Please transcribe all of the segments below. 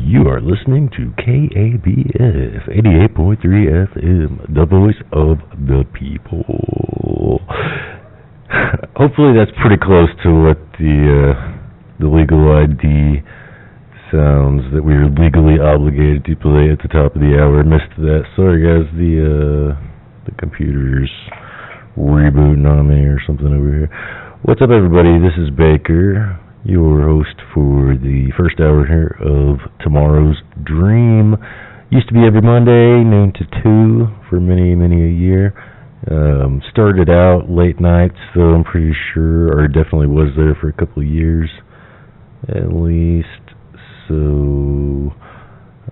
You are listening to KABF 88.3 FM, the voice of the people. Hopefully that's pretty close to what the legal ID sounds that we are legally obligated to play at the top of the hour. Missed that. Sorry guys, the computer's rebooting on me or something over here. What's up everybody, this is Baker, your host for the first hour here of Tomorrow's Dream. Used to be every Monday, noon to 2 for many a year. Started out late nights, so I'm pretty sure, or definitely was there for a couple of years at least. So,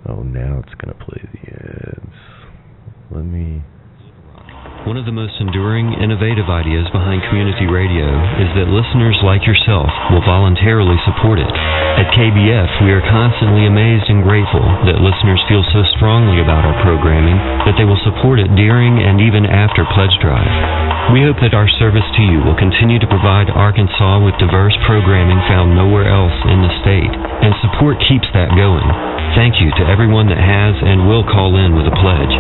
now it's going to play the ads. One of the most enduring, innovative ideas behind community radio is that listeners like yourself will voluntarily support it. At KBF, we are constantly amazed and grateful that listeners feel so strongly about our programming that they will support it during and even after Pledge Drive. We hope that our service to you will continue to provide Arkansas with diverse programming found nowhere else in the state, and support keeps that going. Thank you to everyone that has and will call in with a pledge.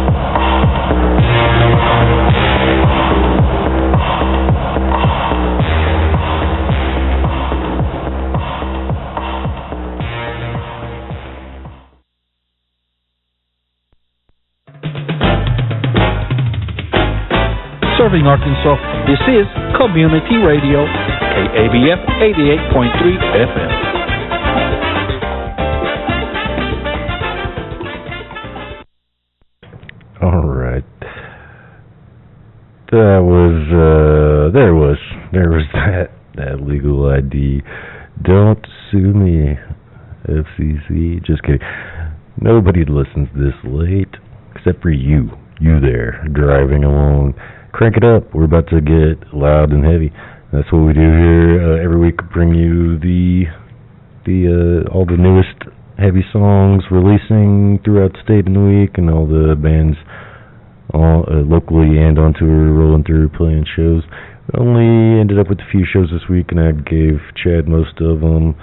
Serving Arkansas, this is Community Radio, KABF 88.3 FM. All right. There was that legal ID. Don't sue me, FCC. Just kidding. Nobody listens this late, except for you there, driving along. Crank it up. We're about to get loud and heavy. That's what we do here. Every week bring you all the newest heavy songs releasing throughout the state in the week, and all the bands locally and on tour rolling through playing shows. We only ended up with a few shows this week, and I gave Chad most of them.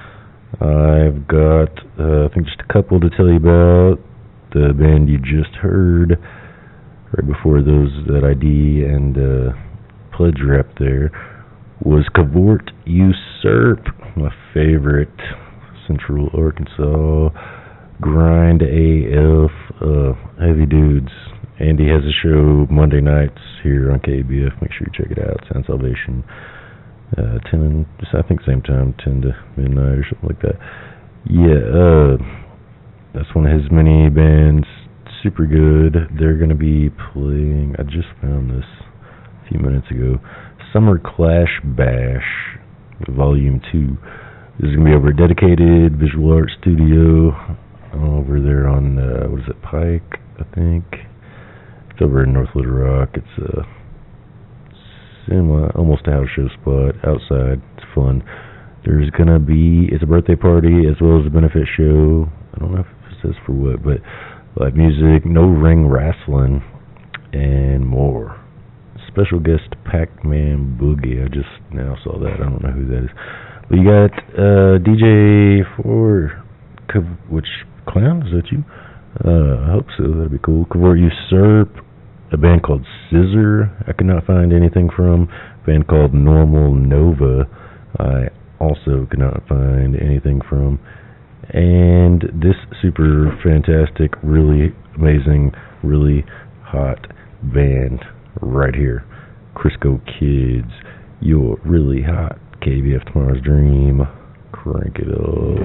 I've got I think just a couple to tell you about. The band you just heard right before that ID and pledge rep there was Cavort Usurp, my favorite Central Arkansas grind AF heavy dudes. Andy has a show Monday nights here on KBF. Make sure you check it out. Sound Salvation, 10, I think same time, 10 to midnight or something like that. Yeah, that's one of his many bands. Super good. They're going to be playing, I just found this a few minutes ago, Summer Clash Bash Volume 2. This is going to be over at Dedicated Visual Arts Studio over there on, Pike, I think. It's over in North Little Rock. It's almost a house show spot outside. It's fun. There's going to be, it's a birthday party as well as a benefit show. I don't know if it says for what, but live music, no ring wrestling, and more. Special guest Pac-Man Boogie. I just now saw that. I don't know who that is. But you got DJ for which Clown? Is that you? I hope so. That'd be cool. Cavort Usurp, a band called Scissor. I could not find anything from. A band called Normal Nova. I also could not find anything from. And this super fantastic, really amazing, really hot band right here, Crisco Kids. You're really hot. KBF Tomorrow's Dream. Crank it up.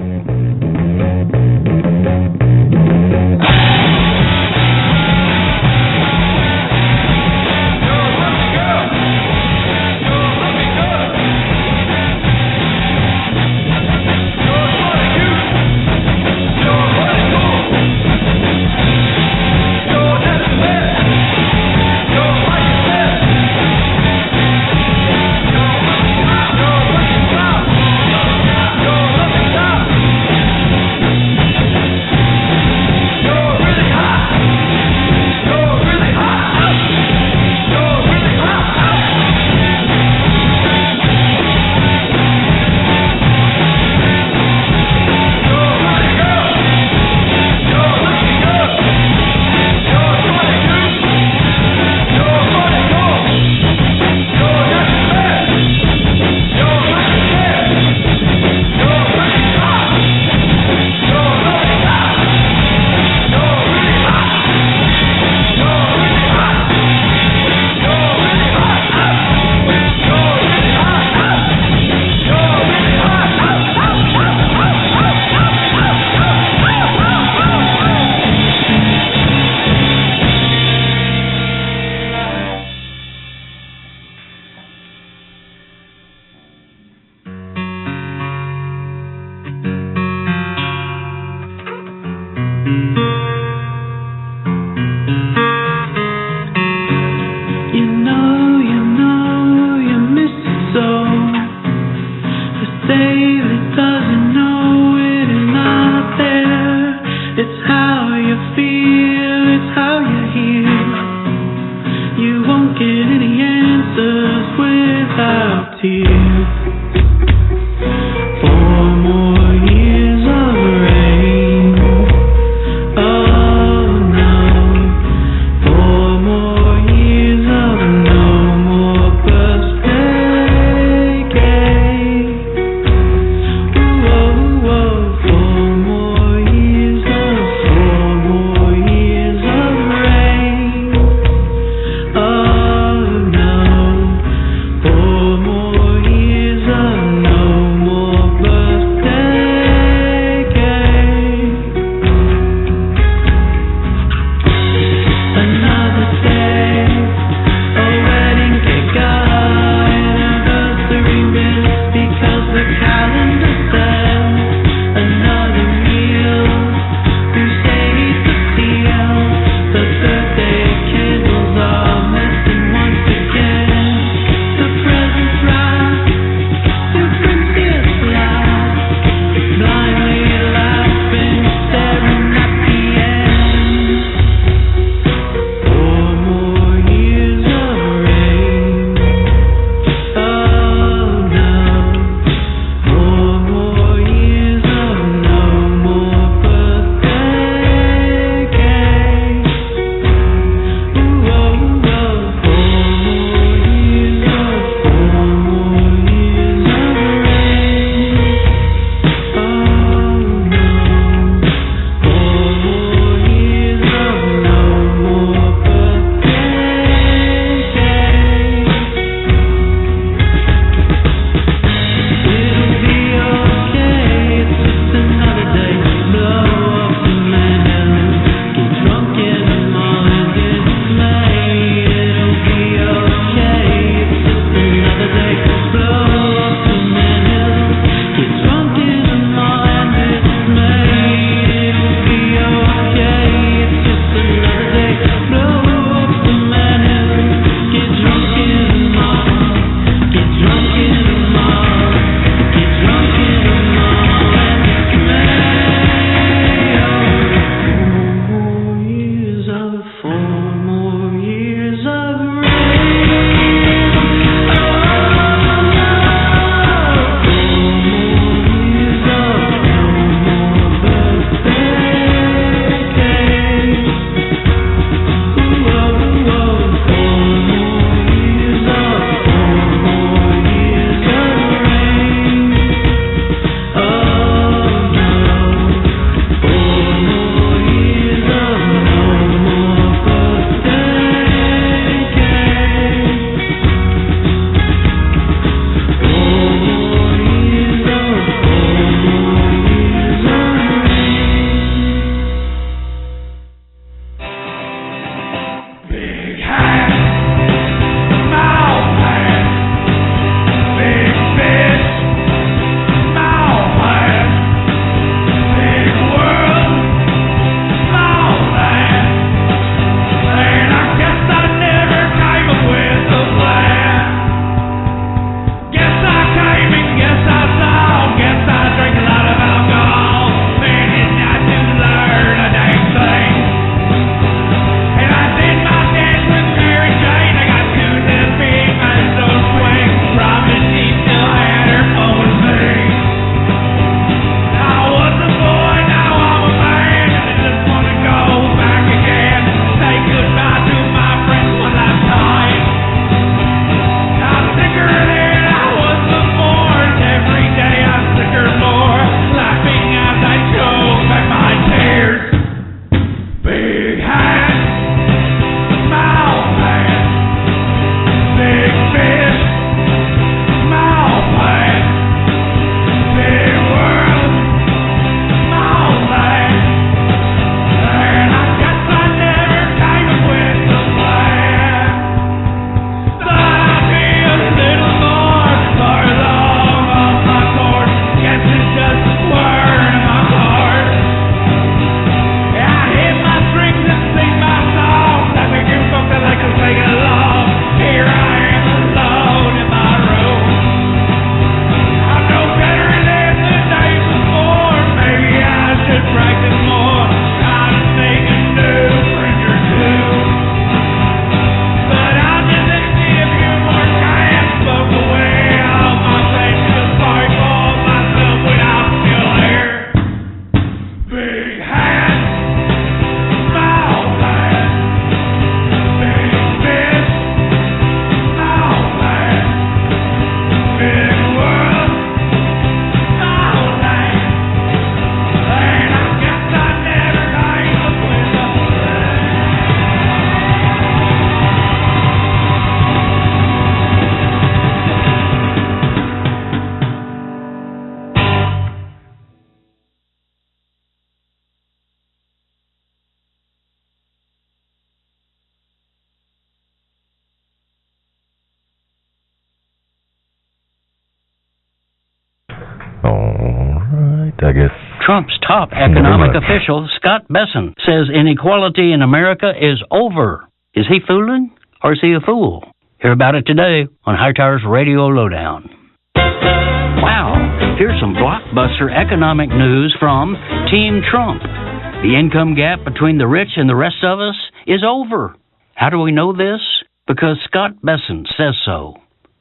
I guess. Trump's top economic official, Scott Bessent, says inequality in America is over. Is he fooling or is he a fool? Hear about it today on Hightower's Radio Lowdown. Wow, here's some blockbuster economic news from Team Trump. The income gap between the rich and the rest of us is over. How do we know this? Because Scott Bessent says so.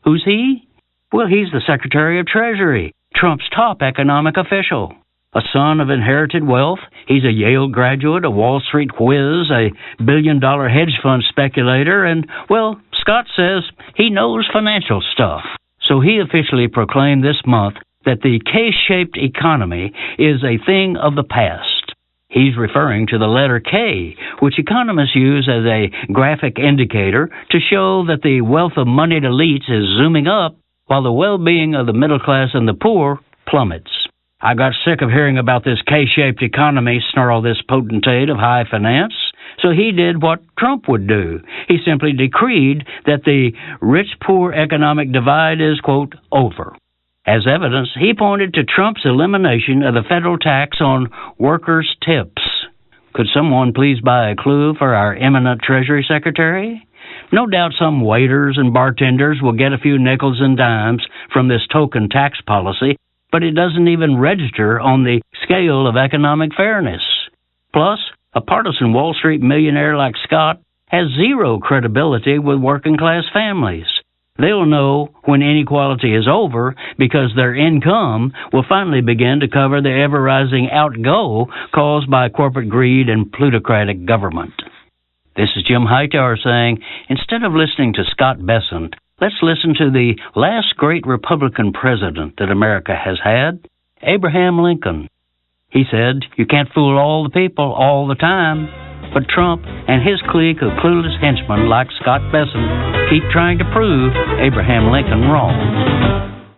Who's he? Well, he's the Secretary of Treasury, Trump's top economic official. A son of inherited wealth, he's a Yale graduate, a Wall Street whiz, a billion-dollar hedge fund speculator, and, well, Scott says he knows financial stuff. So he officially proclaimed this month that the K-shaped economy is a thing of the past. He's referring to the letter K, which economists use as a graphic indicator to show that the wealth of moneyed elites is zooming up while the well-being of the middle class and the poor plummets. I got sick of hearing about this K-shaped economy, snarled this potentate of high finance. So he did what Trump would do. He simply decreed that the rich-poor economic divide is, quote, over. As evidence, he pointed to Trump's elimination of the federal tax on workers' tips. Could someone please buy a clue for our eminent Treasury Secretary? No doubt some waiters and bartenders will get a few nickels and dimes from this token tax policy, but it doesn't even register on the scale of economic fairness. Plus, a partisan Wall Street millionaire like Scott has zero credibility with working-class families. They'll know when inequality is over because their income will finally begin to cover the ever-rising outgo caused by corporate greed and plutocratic government. This is Jim Hightower saying, instead of listening to Scott Bessent, let's listen to the last great Republican president that America has had, Abraham Lincoln. He said, you can't fool all the people all the time. But Trump and his clique of clueless henchmen like Scott Bessent keep trying to prove Abraham Lincoln wrong.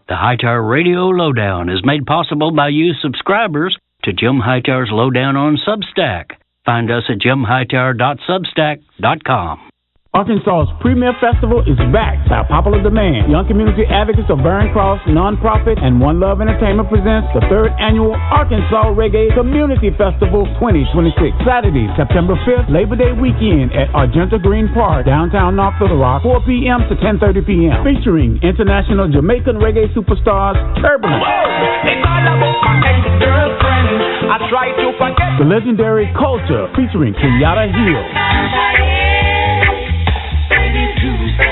The Hightower Radio Lowdown is made possible by you subscribers to Jim Hightower's Lowdown on Substack. Find us at jimhightower.substack.com. Arkansas's premier festival is back by popular demand. Young community advocates of Barron Cross Nonprofit and One Love Entertainment presents the 3rd annual Arkansas Reggae Community Festival 2026. Saturday, September 5th, Labor Day weekend at Argenta Green Park, downtown North Little Rock, 4 p.m. to 10:30 p.m. Featuring international Jamaican reggae superstars Turbulence, the legendary Culture featuring Kenyatta Hill,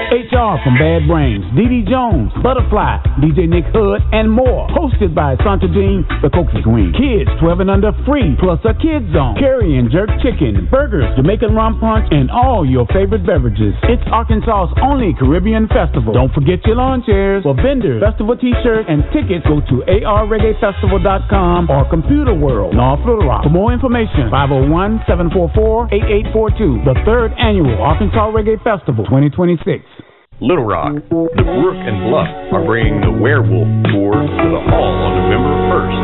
HR from Bad Brains, Dee Jones, Butterfly, DJ Nick Hood, and more. Hosted by Santa Jean, the Cokie Queen. Kids 12 and under free, plus a kids zone. Curry and jerk chicken, burgers, Jamaican rum punch, and all your favorite beverages. It's Arkansas's only Caribbean festival. Don't forget your lawn chairs. For vendors, festival t-shirts, and tickets, go to arreggaefestival.com or Computer World, North Little Rock. For more information, 501-744-8842. The 3rd annual Arkansas Reggae Festival 2026. Little Rock, the Brook and Bluff are bringing the Werewolf Tour to the Hall on November 1st.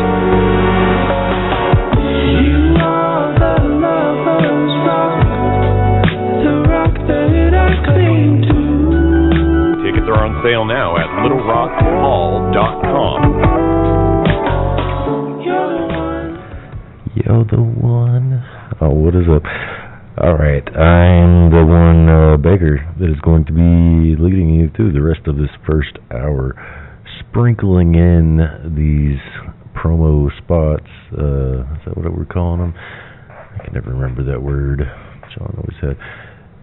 You are the lover's rock, the rock that I cling to. Tickets are on sale now at littlerockhall.com. You're the one. Oh, what is up? All right, I'm the one Baker that is going to be leading you through the rest of this first hour, sprinkling in these promo spots. Is that what we're calling them? I can never remember that word. John always said.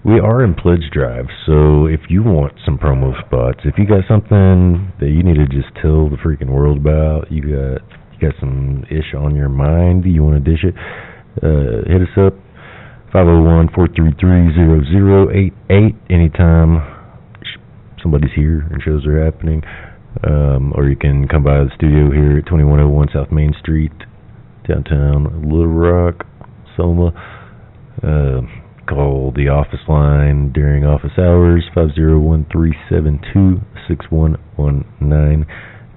We are in pledge drive, so if you want some promo spots, if you got something that you need to just tell the freaking world about, you got some ish on your mind, you want to dish it, hit us up. 501-433-0088 anytime somebody's here and shows are happening, or you can come by the studio here at 2101 South Main Street, downtown Little Rock, Soma. Call the office line during office hours, 501-372-6119.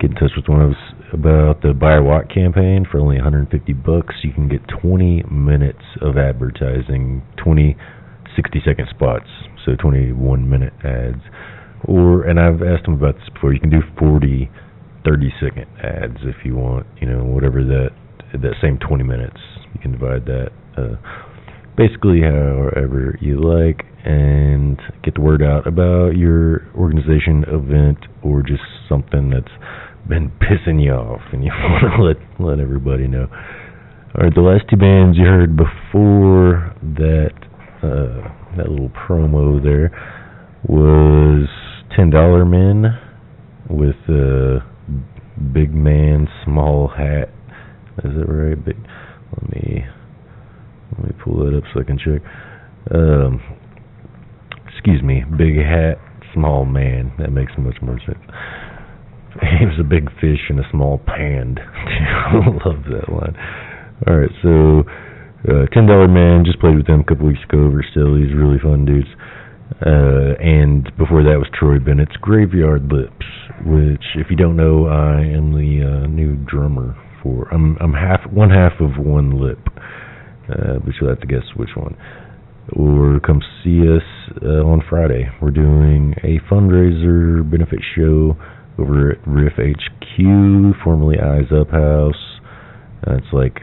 Get in touch with one of us about the Buy or Walk campaign. For only $150, you can get 20 minutes of advertising, 20 60-second spots, so 21-minute ads. And I've asked them about this before, you can do 40 30-second ads if you want, whatever that that same 20 minutes. You can divide that basically however you like and get the word out about your organization, event, or just something that's been pissing you off and you want to let everybody know. All right, the last two bands you heard before that that little promo there was $10 Men with Big Man, Small Hat. Is that right? Let me pull that up so I can check. Excuse me, Big Hat, Small Man. That makes much more sense. He was a big fish in a small pond. I love that line. All right, so $10 Man, just played with them a couple weeks ago over still. He's really fun dudes. And before that was Troy Bennett's Graveyard Lips, which, if you don't know, I am the new drummer for. I'm one half of One Lip, but you'll have to guess which one. Or come see us on Friday. We're doing a fundraiser benefit show over at Riff HQ, formerly Eyes Up House. It's like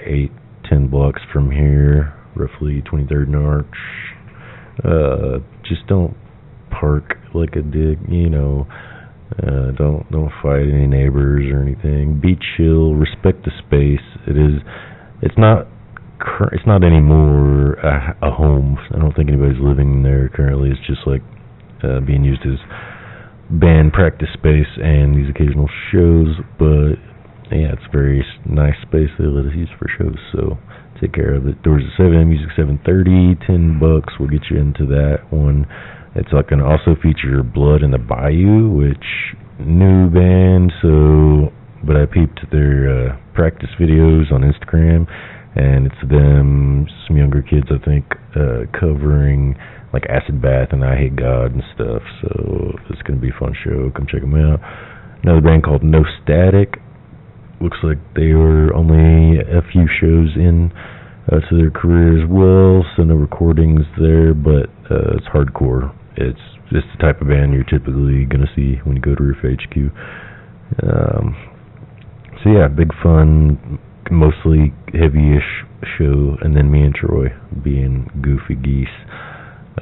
8-10 blocks from here, roughly 23rd and Arch. Just don't park like a dick, don't fight any neighbors or anything. Be chill, respect the space. It's not anymore a home. I don't think anybody's living there currently. It's just like being used as band practice space and these occasional shows, but yeah, it's a very nice space they let us use for shows, so take care of it. Doors at 7, music 7:30, $10. We'll get you into that one. It's like gonna also feature Blood in the Bayou, which new band, but I peeped their practice videos on Instagram, and it's them, some younger kids I think, covering like Acid Bath and I Hate God and stuff, so it's gonna be a fun show. Come check them out. Another band called No Static. Looks like they were only a few shows in to their career as well, so no recordings there, but it's hardcore. It's just the type of band you're typically going to see when you go to Riff HQ. So yeah, big fun, mostly heavy-ish show, and then me and Troy being goofy geese.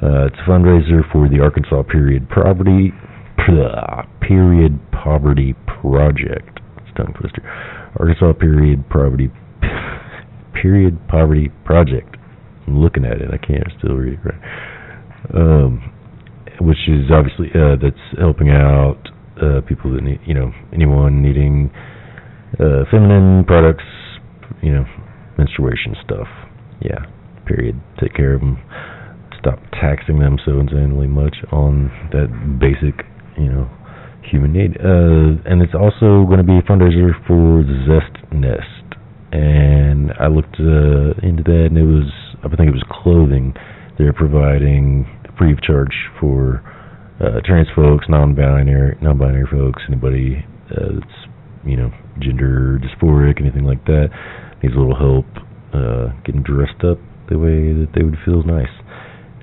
It's a fundraiser for the Arkansas Period Poverty Project. Tongue twister. Arkansas Period Poverty Project. I'm looking at it. I can't still read it right. Which is obviously that's helping out people that need, anyone needing feminine products, menstruation stuff. Yeah, period. Take care of them. Stop taxing them so insanely much on that basic, human need. And it's also going to be a fundraiser for Zest Nest. And I looked into that, and I think it was clothing. They're providing free of charge for trans folks, non-binary folks, anybody that's, gender dysphoric, anything like that, needs a little help getting dressed up the way that they would feel nice.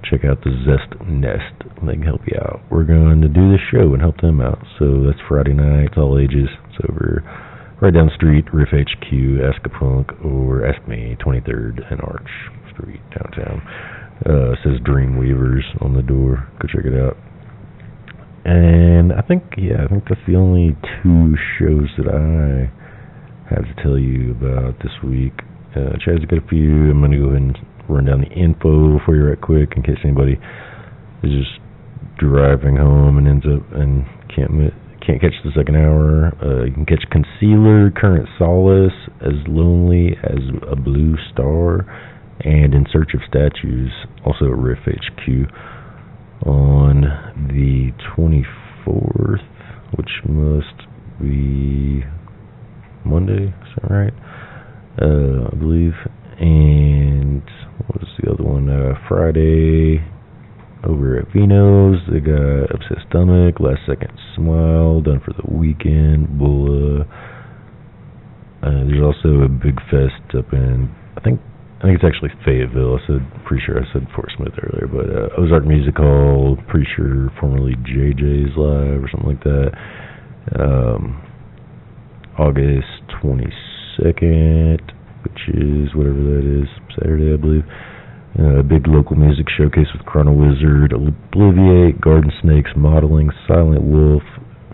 Check out the Zest Nest. They can help you out. We're going to do this show and help them out. So that's Friday night. It's all ages. It's over right down the street, Riff HQ, Ask a Punk, or Ask Me, 23rd and Arch Street, downtown. It says Dreamweavers on the door. Go check it out. And I think that's the only two shows that I have to tell you about this week. Chad's got a few. I'm going to go ahead and run down the info for you right quick in case anybody is just driving home and ends up and can't catch the second hour. You can catch Concealer, Current Solace, As Lonely as a Blue Star, and In Search of Statues, also at Riff HQ on the 24th, which must be Monday, is that right? I believe. And what was the other one? Friday over at Vino's. They got Upset Stomach, Last Second Smile, Done for the Weekend, Bulla. There's also a big fest up in, I think it's actually Fayetteville. Pretty sure I said Fort Smith earlier, but Ozark Music Hall, pretty sure formerly JJ's Live or something like that. August 22nd, which is whatever that is, Saturday, I believe. A big local music showcase with Chrono Wizard, Obliviate, Garden Snakes, Modeling, Silent Wolf,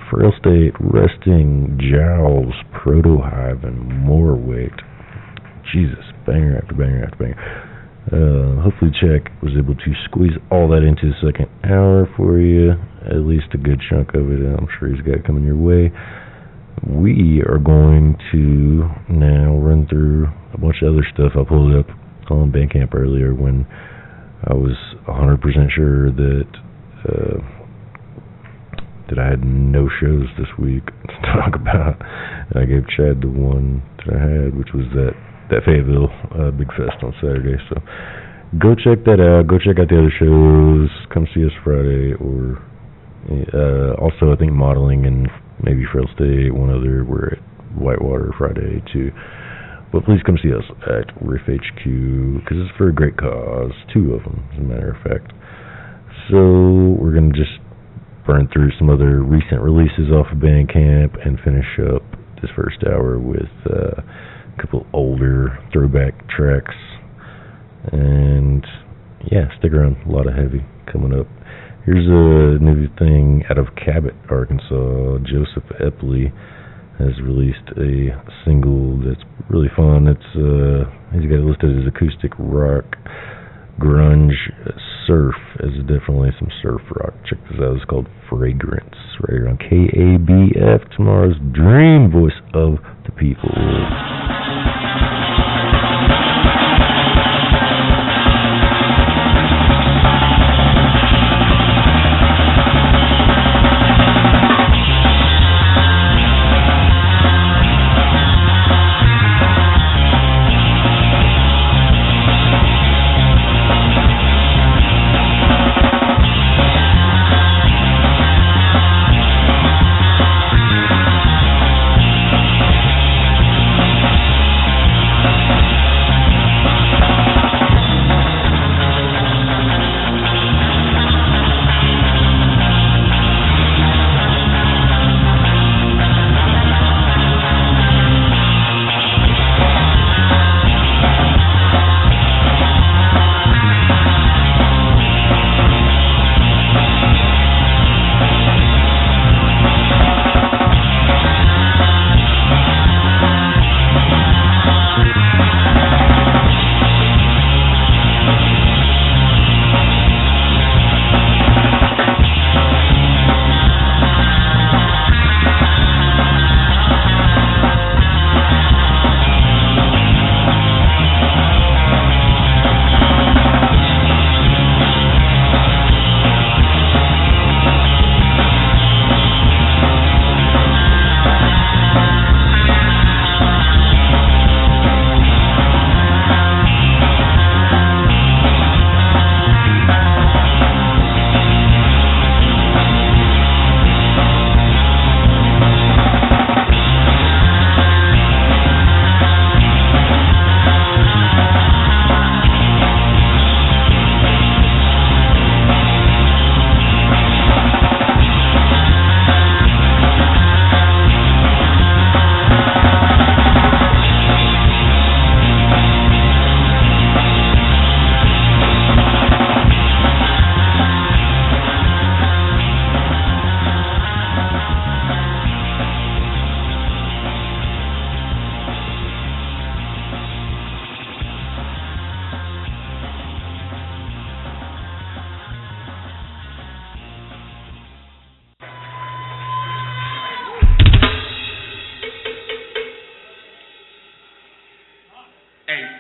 Frail State, Resting, Jowls, Proto Hive, and more. Wait, Jesus, banger after banger after banger. Hopefully Czech was able to squeeze all that into the second hour for you, at least a good chunk of it. I'm sure he's got it coming your way. We are going to now run through a bunch of other stuff. I pulled it up on Bandcamp earlier when I was 100% sure that I had no shows this week to talk about. And I gave Chad the one that I had, which was that Fayetteville Big Fest on Saturday. So go check that out. Go check out the other shows. Come see us Friday, or also I think Modeling and maybe Frail State, one other. We're at Whitewater Friday too. But please come see us at Riff HQ, because it's for a great cause. 2 of them, as a matter of fact. So we're going to just burn through some other recent releases off of Bandcamp and finish up this first hour with a couple older throwback tracks. And yeah, stick around. A lot of heavy coming up. Here's a new thing out of Cabot, Arkansas. Joseph Epley has released a single that's really fun. It's he's got it listed as acoustic rock, grunge, surf, as definitely some surf rock. Check this out. It's called Fragrance, right here on KABF, tomorrow's dream voice of the people.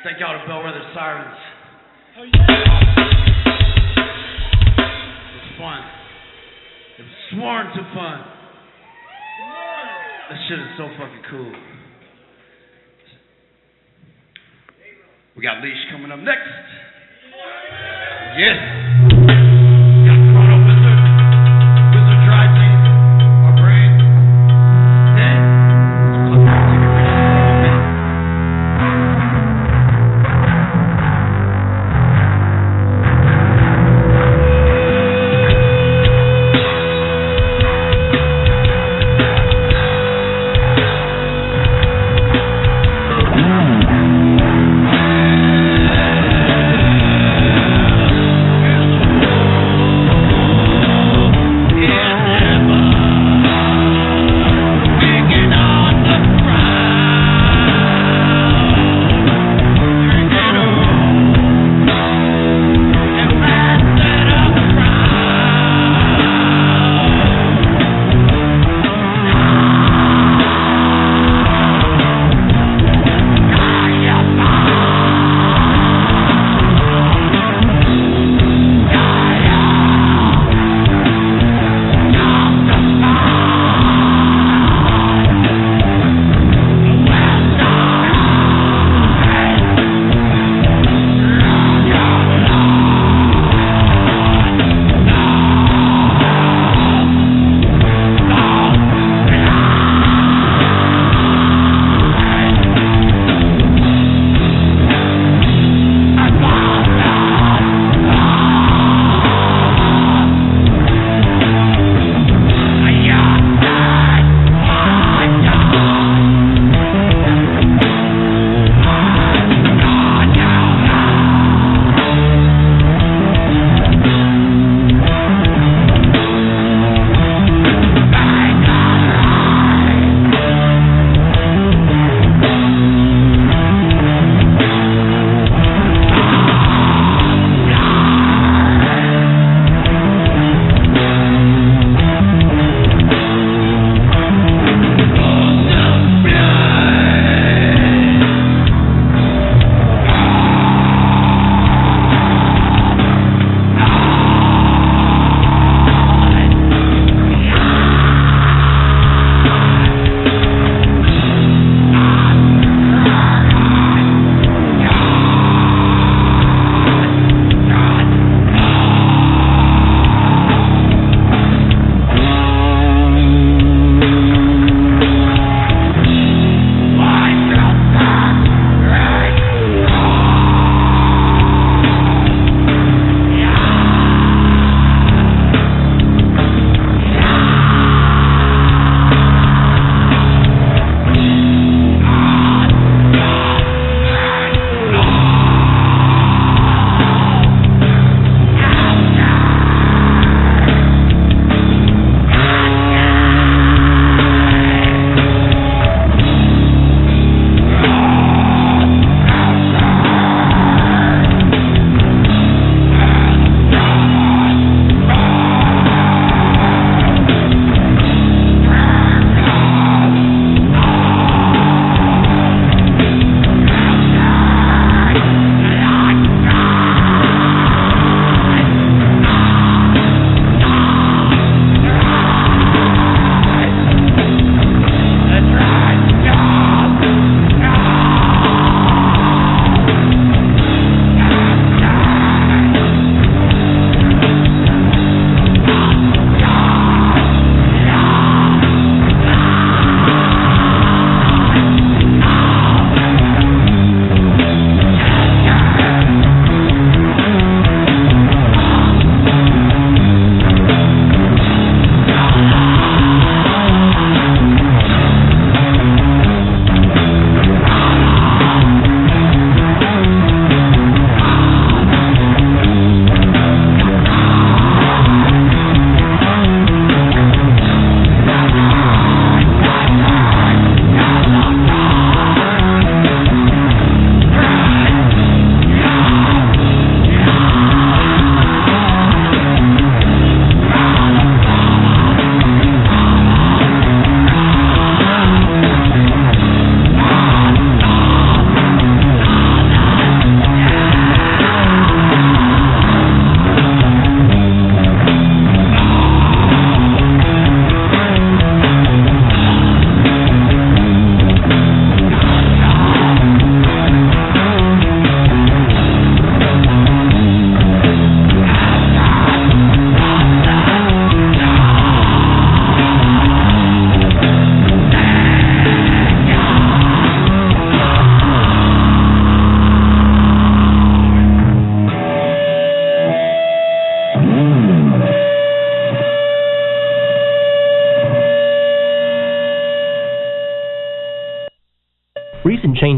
Thank y'all to Bellwether Sirens. Oh, yeah. It was fun. It was sworn to fun. That shit is so fucking cool. We got Leash coming up next. Yes. Got Chrono Wizard, Wizard Dry Team, our brain.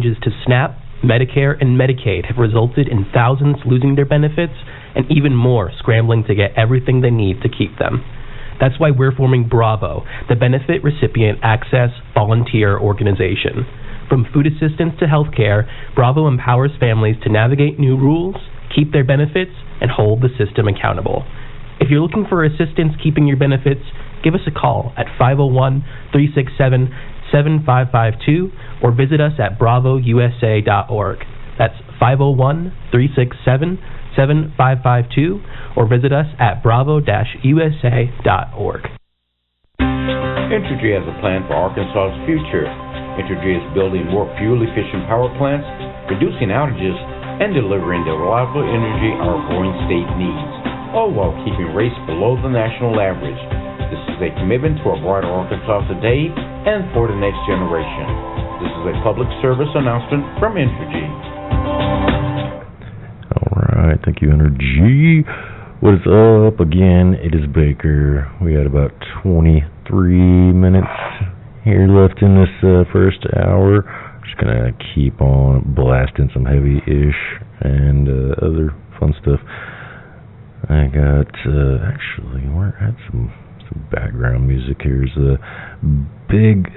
changes to SNAP, Medicare, and Medicaid have resulted in thousands losing their benefits and even more scrambling to get everything they need to keep them. That's why we're forming Bravo, the Benefit Recipient Access Volunteer Organization. From food assistance to health care, Bravo empowers families to navigate new rules, keep their benefits, and hold the system accountable. If you're looking for assistance keeping your benefits, give us a call at 501-367-7552 or visit us at bravousa.org. That's 501-367-7552 or visit us at bravo-usa.org. Entergy has a plan for Arkansas's future. Entergy is building more fuel-efficient power plants, reducing outages, and delivering the reliable energy our growing state needs, all while keeping rates below the national average. This is a commitment to a brighter Arkansas today and for the next generation. This is a public service announcement from Entergy. All right, thank you, Entergy. What is up? Again, it is Baker. We got about 23 minutes here left in this first hour. Just gonna keep on blasting some heavy-ish and other fun stuff. I got actually, I had some background music. Here's a big,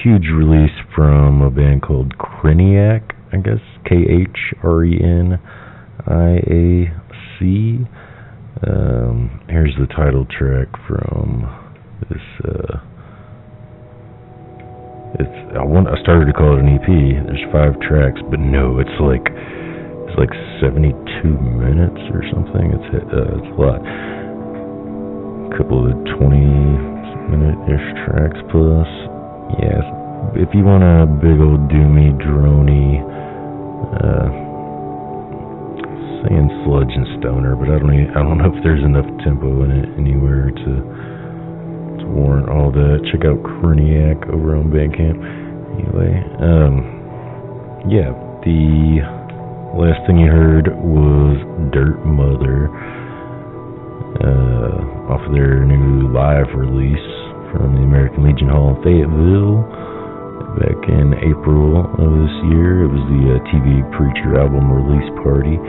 huge release from a band called Kreniac, I guess, Kreniac. Here's the title track from this. I started to call it an EP. There's 5 tracks, but no, it's like 72 minutes or something. It's a lot. A couple of 20-minute-ish tracks plus. Yes, if you want a big old doomy, droney, saying sludge and stoner, but I don't know if there's enough tempo in it anywhere to warrant all that. Check out Kreniac over on Bandcamp. Anyway, the last thing you heard was Dirt Mother, off of their new live release from the American Legion Hall in Fayetteville back in April of this year. It was the TV Preacher album release party.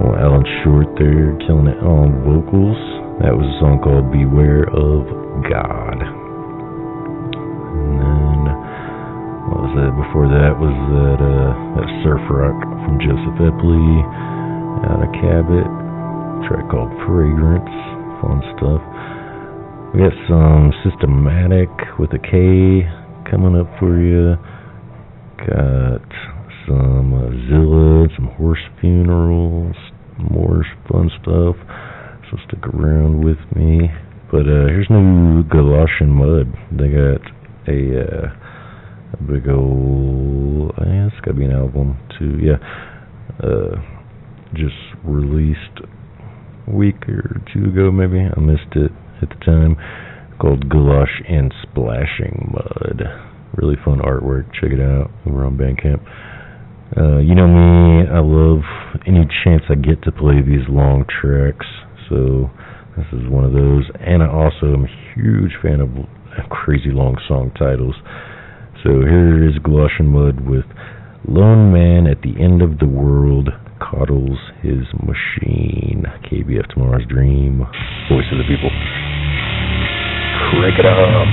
Well, Alan Short there killing it on vocals. That was a song called Beware of God. And then, what was that? Before that was that surf rock from Joseph Epley out of Cabot. A track called Fragrance. Fun stuff. We got some Systematic with a K coming up for you. Got some Zilla, some Horse Funerals, more fun stuff. So stick around with me. But here's new Galoshian Mud. They got a big old, it's got to be an album too. Yeah, just released a week or two ago maybe. I missed it at the time. Called Galosh and Splashing Mud. Really fun artwork. Check it out over on Bandcamp. You know me, I love any chance I get to play these long tracks. So this is one of those. And I also am a huge fan of crazy long song titles. So here is Galoshian Mud with Lone Man at the End of the World Coddles His Machine. KBF Tomorrow's Dream. Voice of the People. Crank it up.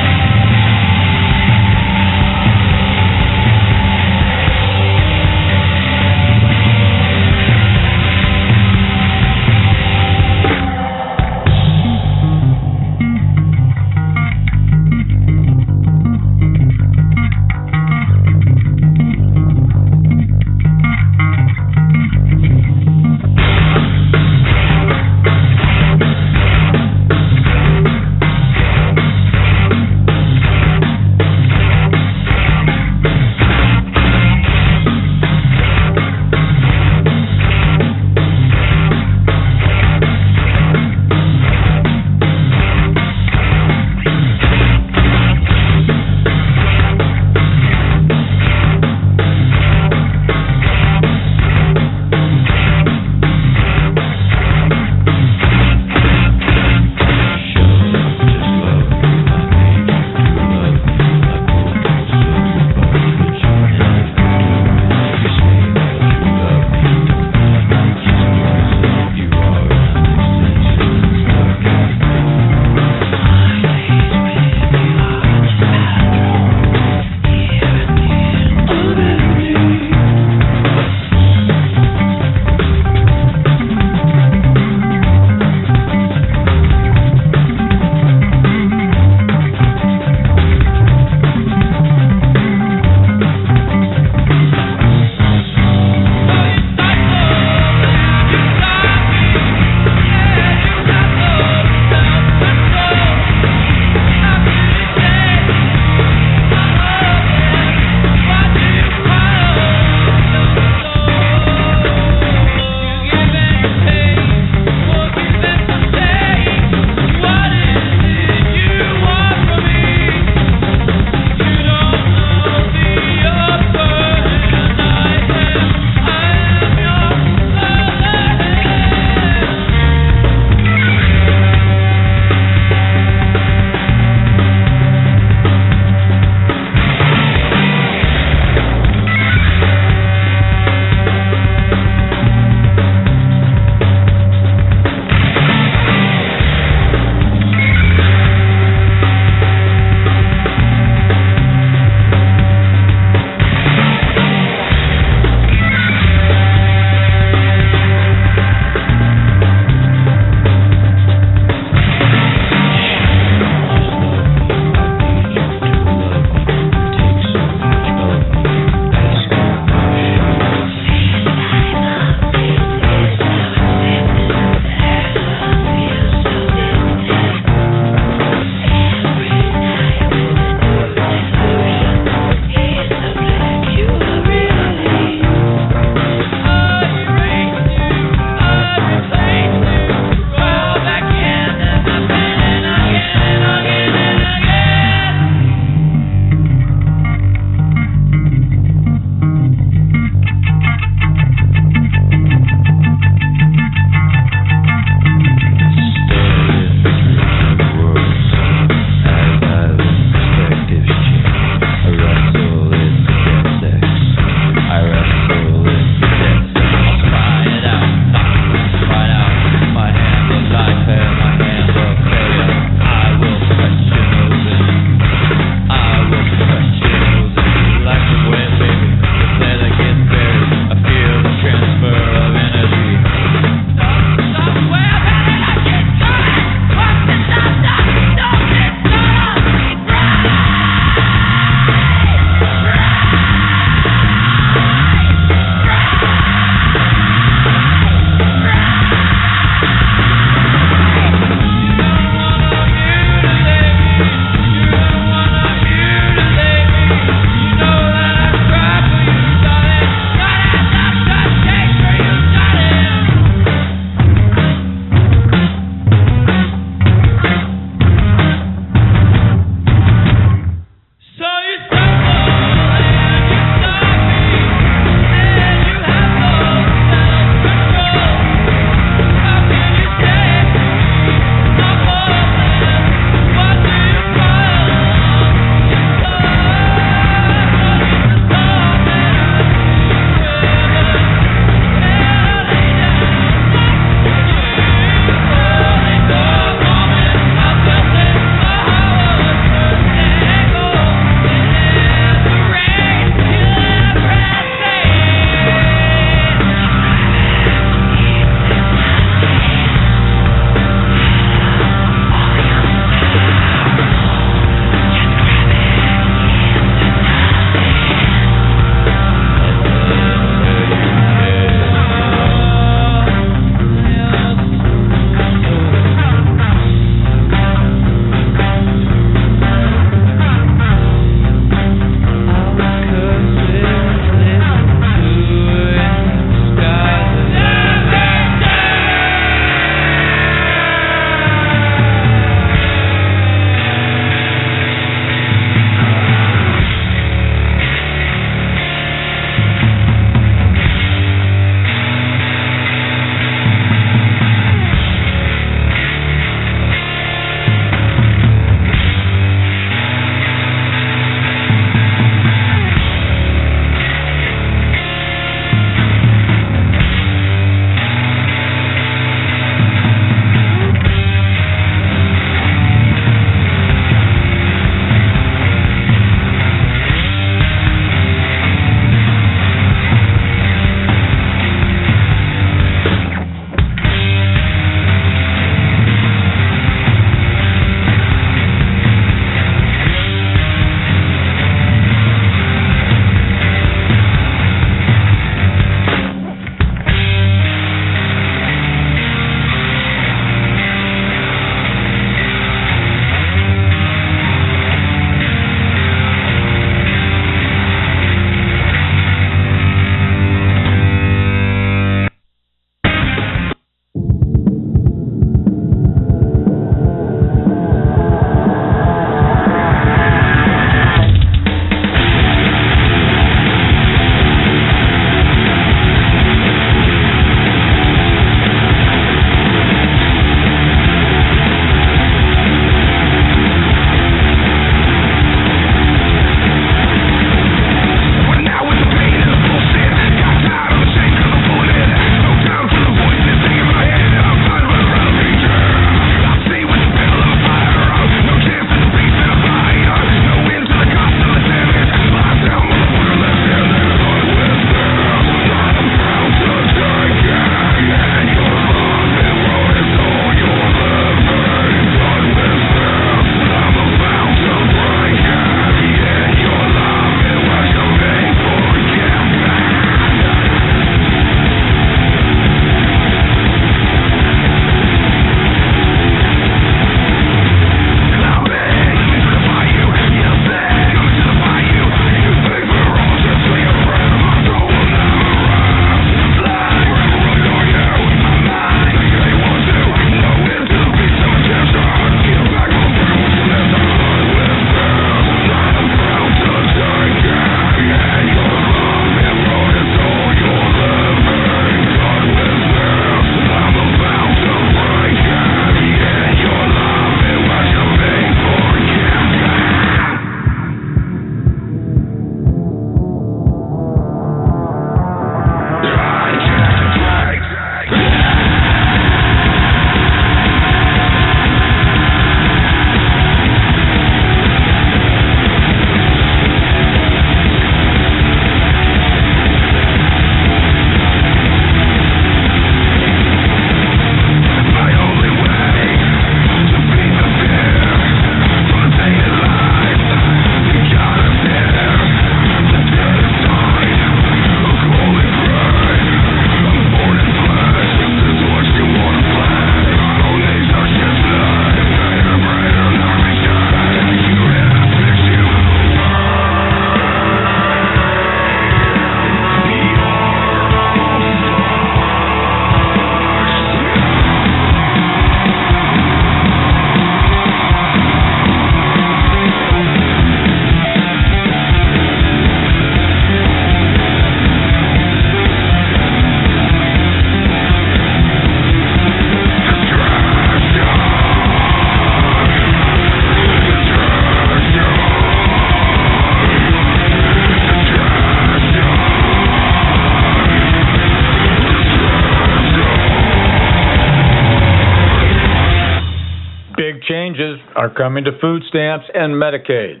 Big changes are coming to food stamps and Medicaid.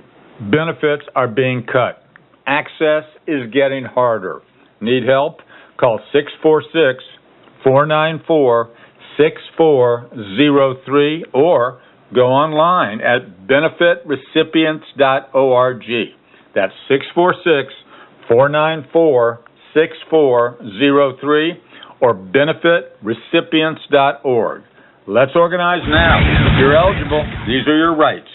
Benefits are being cut. Access is getting harder. Need help? Call 646-494-6403 or go online at benefitrecipients.org. That's 646-494-6403 or benefitrecipients.org. Let's organize now. If you're eligible, these are your rights.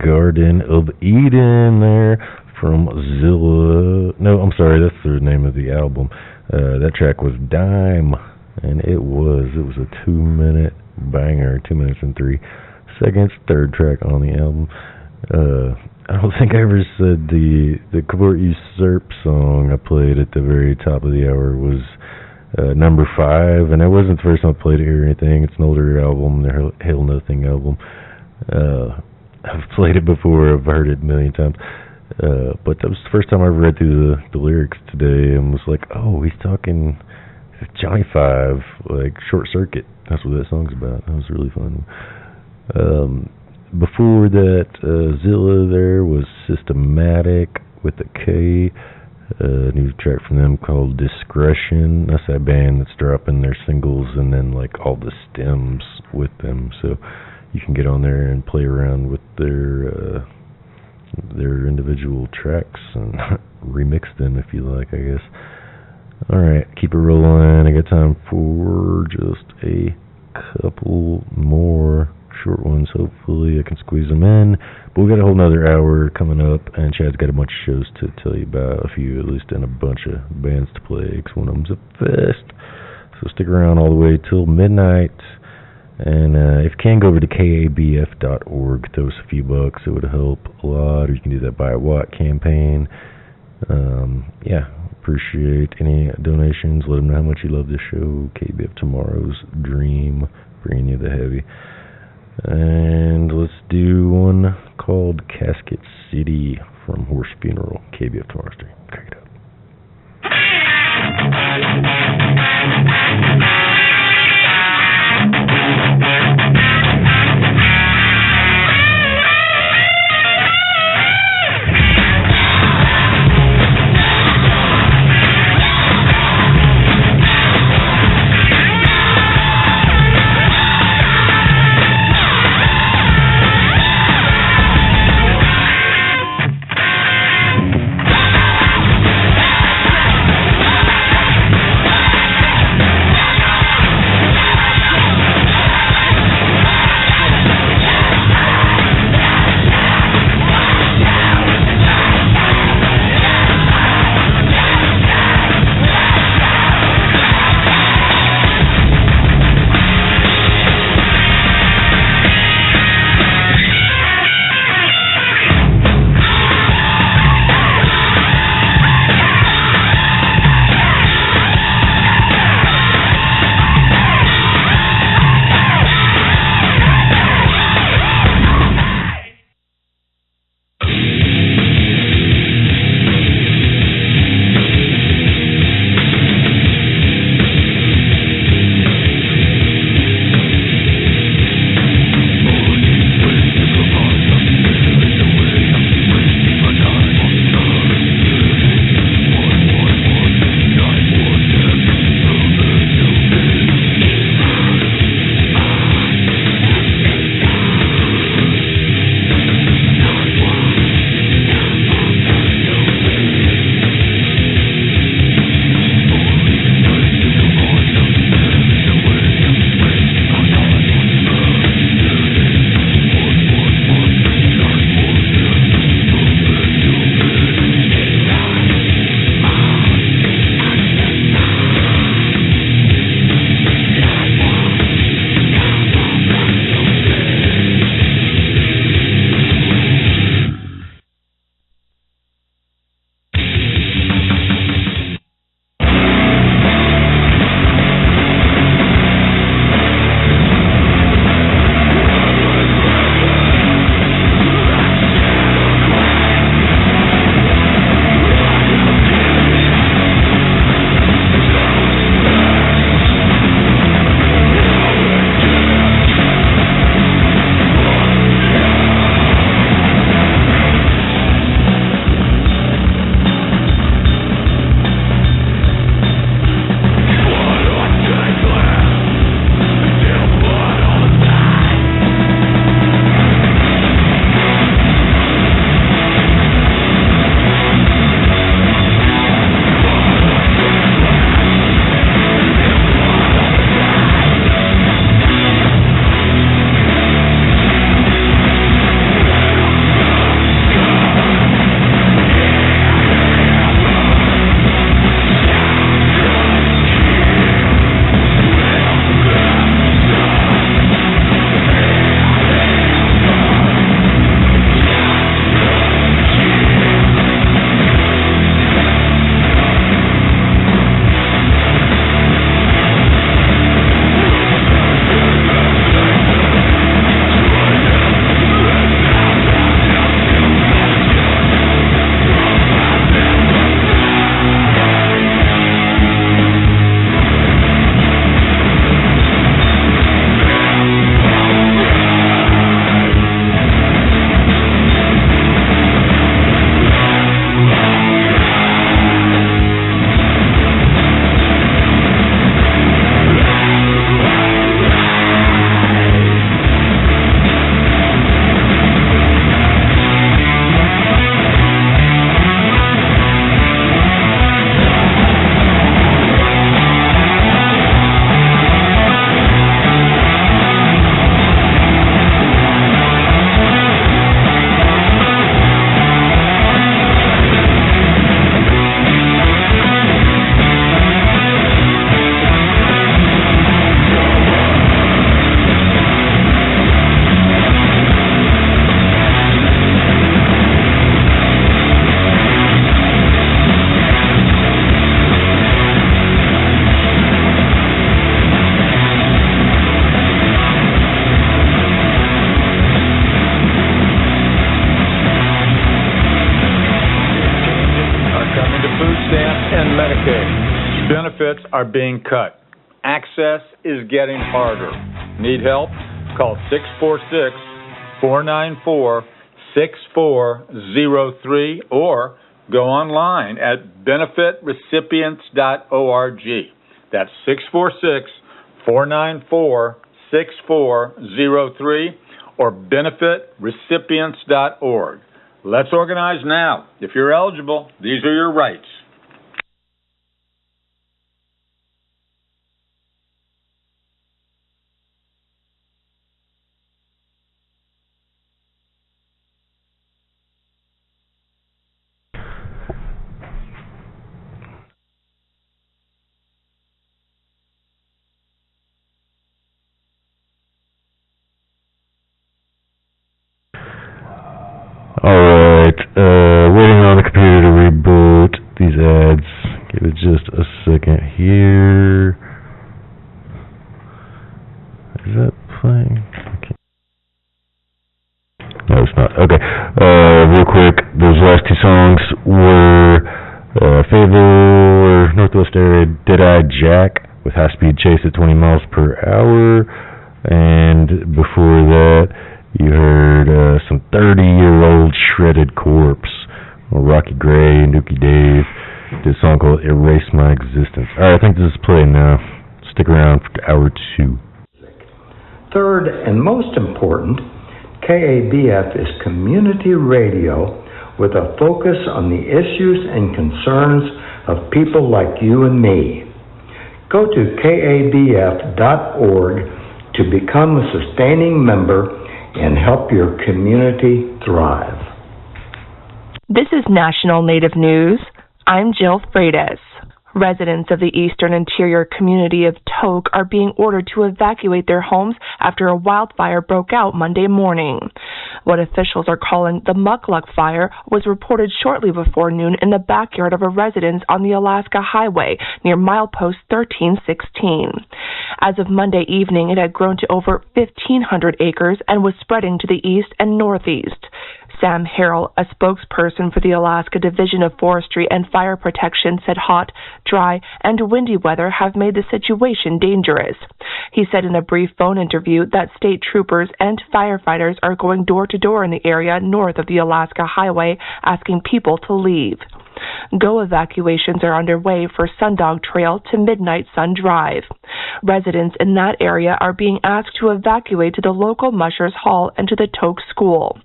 Garden of Eden there from Zilla. No, I'm sorry, that's the name of the album. That track was Dime, and it was a 2-minute banger, 2 minutes and 3 seconds, third track on the album. I don't think I ever said the Quot Usurp song I played at the very top of the hour was number 5, and it wasn't the first time I played it or anything. It's an older album, their Hail Nothing album. I've played it before, I've heard it a million times, but that was the first time I ever read through the lyrics today and was like, oh, he's talking Johnny Five, like Short Circuit. That's what that song's about. That was really fun. Before that, Zilla there was Systematic with a K, a new track from them called Discretion. That's that band that's dropping their singles and then like all the stems with them, so you can get on there and play around with their individual tracks and remix them if you like, I guess. Alright, keep it rolling. I got time for just a couple more short ones. Hopefully I can squeeze them in. But we got a whole nother hour coming up, and Chad's got a bunch of shows to tell you about, a few at least, and a bunch of bands to play, because one of them's a fest. So stick around all the way till midnight. And if you can, go over to kabf.org, throw us a few bucks, it would help a lot. Or you can do that by a Watt campaign. Appreciate any donations. Let them know how much you love this show. KBF Tomorrow's Dream, bringing you the heavy. And let's do one called Casket City from Horse Funeral, KBF Tomorrow's Dream. Crack it up. are being cut. Access is getting harder. Need help? Call 646-494-6403 or go online at benefitrecipients.org. That's 646-494-6403 or benefitrecipients.org. Let's organize now. If you're eligible, these are your rights. Alright, waiting on the computer to reboot these ads. Give it just a second here. Is that playing? Okay. No, it's not. Okay, real quick, those last two songs were Fayetteville, Northwest area, Dead-Eye Jack with High Speed Chase at 20 miles per hour. And before that, you heard some 30-year-old Shredded Corpse. Rocky Gray and Dookie Dave did a song called Erase My Existence. Alright, I think this is playing now. Stick around for hour 2. Third, and most important, KABF is community radio with a focus on the issues and concerns of people like you and me. Go to kabf.org to become a sustaining member and help your community thrive. This is National Native News. I'm Jill Freitas. Residents of the eastern interior community of Tok are being ordered to evacuate their homes after a wildfire broke out Monday morning. What officials are calling the Mukluk Fire was reported shortly before noon in the backyard of a residence on the Alaska Highway near milepost 1316. As of Monday evening, it had grown to over 1,500 acres and was spreading to the east and northeast. Sam Harrell, a spokesperson for the Alaska Division of Forestry and Fire Protection, said hot, dry, and windy weather have made the situation dangerous. He said in a brief phone interview that state troopers and firefighters are going door to door in the area north of the Alaska Highway, asking people to leave. Go evacuations are underway for Sundog Trail to Midnight Sun Drive. Residents in that area are being asked to evacuate to the local Mushers Hall and to the Tok School.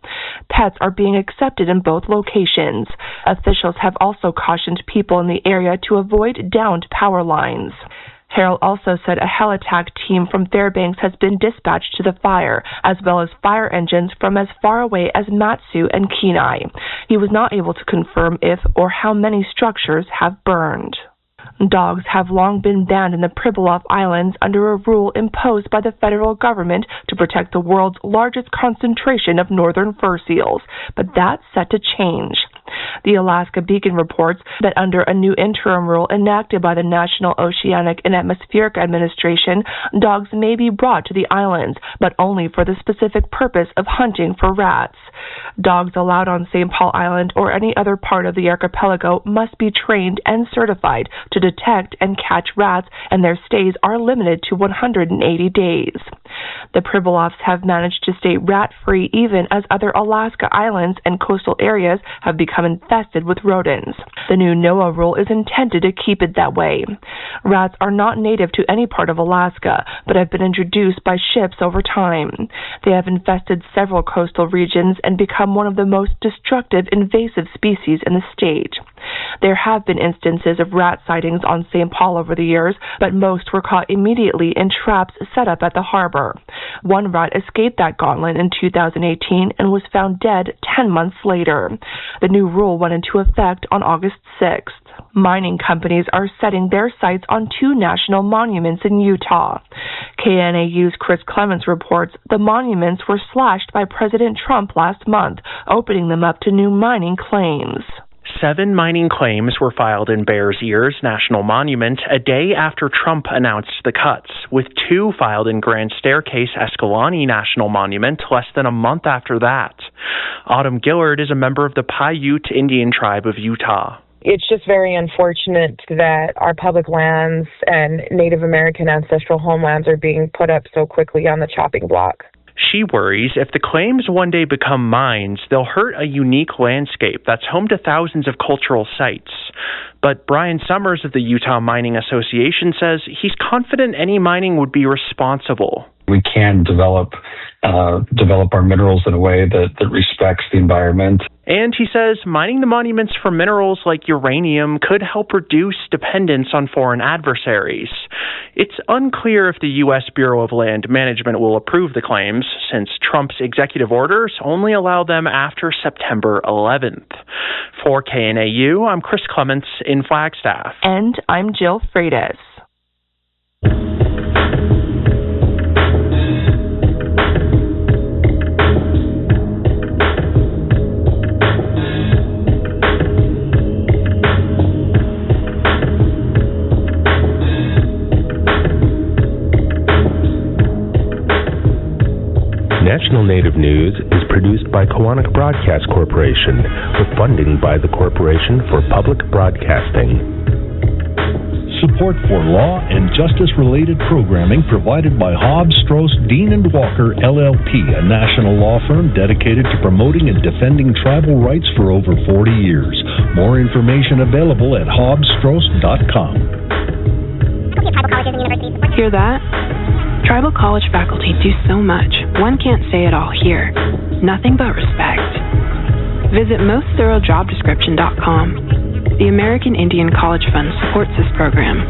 Pets are being accepted in both locations. Officials have also cautioned people in the area to avoid downed power lines. Harrell also said a helitack team from Fairbanks has been dispatched to the fire, as well as fire engines from as far away as Matsu and Kenai. He was not able to confirm if or how many structures have burned. Dogs have long been banned in the Pribilof Islands under a rule imposed by the federal government to protect the world's largest concentration of northern fur seals, but that's set to change. The Alaska Beacon reports that under a new interim rule enacted by the National Oceanic and Atmospheric Administration, dogs may be brought to the islands, but only for the specific purpose of hunting for rats. Dogs allowed on St. Paul Island or any other part of the archipelago must be trained and certified to detect and catch rats, and their stays are limited to 180 days. The Pribilofs have managed to stay rat-free even as other Alaska islands and coastal areas have become infested with rodents. The new NOAA rule is intended to keep it that way. Rats are not native to any part of Alaska, but have been introduced by ships over time. They have infested several coastal regions and become one of the most destructive invasive species in the state. There have been instances of rat sightings on St. Paul over the years, but most were caught immediately in traps set up at the harbor. One rat escaped that gauntlet in 2018 and was found dead 10 months later. The new rule went into effect on August 6th. Mining companies are setting their sights on 2 national monuments in Utah. KNAU's Chris Clements reports the monuments were slashed by President Trump last month, opening them up to new mining claims. 7 mining claims were filed in Bears Ears National Monument a day after Trump announced the cuts, with 2 filed in Grand Staircase Escalante National Monument less than a month after that. Autumn Gillard is a member of the Paiute Indian tribe of Utah. It's just very unfortunate that our public lands and Native American ancestral homelands are being put up so quickly on the chopping block. She worries if the claims one day become mines, they'll hurt a unique landscape that's home to thousands of cultural sites. But Brian Summers of the Utah Mining Association says he's confident any mining would be responsible. We can develop our minerals in a way that respects the environment. And he says mining the monuments for minerals like uranium could help reduce dependence on foreign adversaries. It's unclear if the U.S. Bureau of Land Management will approve the claims, since Trump's executive orders only allow them after September 11th. For KNAU, I'm Chris Clements in Flagstaff. And I'm Jill Freitas. National Native News is produced by Koahnic Broadcast Corporation, with funding by the Corporation for Public Broadcasting. Support for law and justice-related programming provided by Hobbs, Strauss, Dean & Walker, LLP, a national law firm dedicated to promoting and defending tribal rights for over 40 years. More information available at hobbsstrauss.com. Hear that? Tribal college faculty do so much, one can't say it all here. Nothing but respect. Visit mostthoroughjobdescription.com. The American Indian College Fund supports this program.